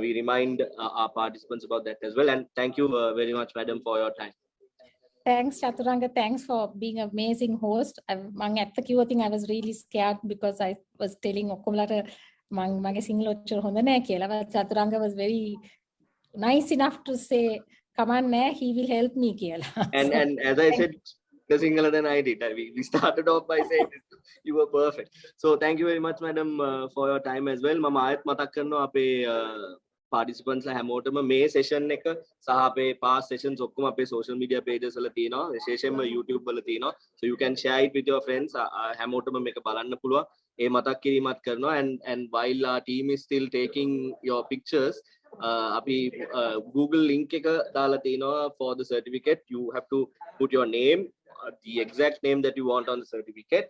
we remind our participants about that as well. And thank you very much, madam, for your time. Thanks, Chaturanga. Thanks for being an amazing host. මම ඇත්ත කිව්වොත් I was really scared because I was telling ඔක්කොමලට මගේ සිංහල ඔච්චර හොඳ නැහැ කියලා. But Chaturanga was very nice enough to say, come on, he will help me කියලා. And as I said, the Sinhala than I did. We started off by saying you were perfect. So thank you very much, madam, for your time as well. මම ආයෙත් මතක් කරනවා අපේ participants ලා හැමෝටම මේ session එක සහ අපේ past sessions ඔක්කොම අපේ social media pages වල තියෙනවා, විශේෂයෙන්ම YouTube වල තියෙනවා. So you can share it with your friends. හැමෝටම මේක බලන්න පුළුවන්. ඒ මතක් කිරීමත් කරනවා. And while our team is still taking your pictures, අපි Google link එක දාලා තිනවා for the certificate. You have to put your name, the exact name that you want on the certificate.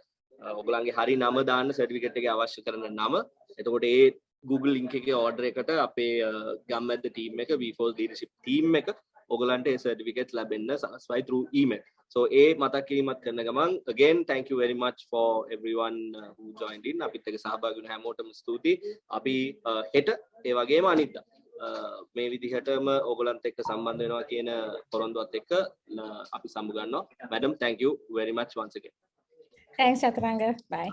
ඔයගොල්ලන්ගේ හරි නම දාන්න certificate එකේ අවශ්‍ය කරන නම. එතකොට ඒ Google link එකේ order එකට අපේ ගම්මැද්ද team එක V4 leadership team එක ඔයගොල්ලන්ට ඒ certificates ලැබෙන්න සහස්වයි through email. So ඒ මතක් කිරීමත් කරන ගමන් again thank you very much for everyone who joined in. අපිත් එක්ක සහභාගී වුණ හැමෝටම ස්තුතියි. අපි හෙට ඒ වගේම අනිද්දා මේ විදිහටම ඔයගොල්ලන්ත් එක්ක සම්බන්ධ වෙනවා කියන පොරොන්දුවත් එක්ක අපි සමු ගන්නවා. Madam, thank you very much once again. Thanks, Chaturanga. Bye.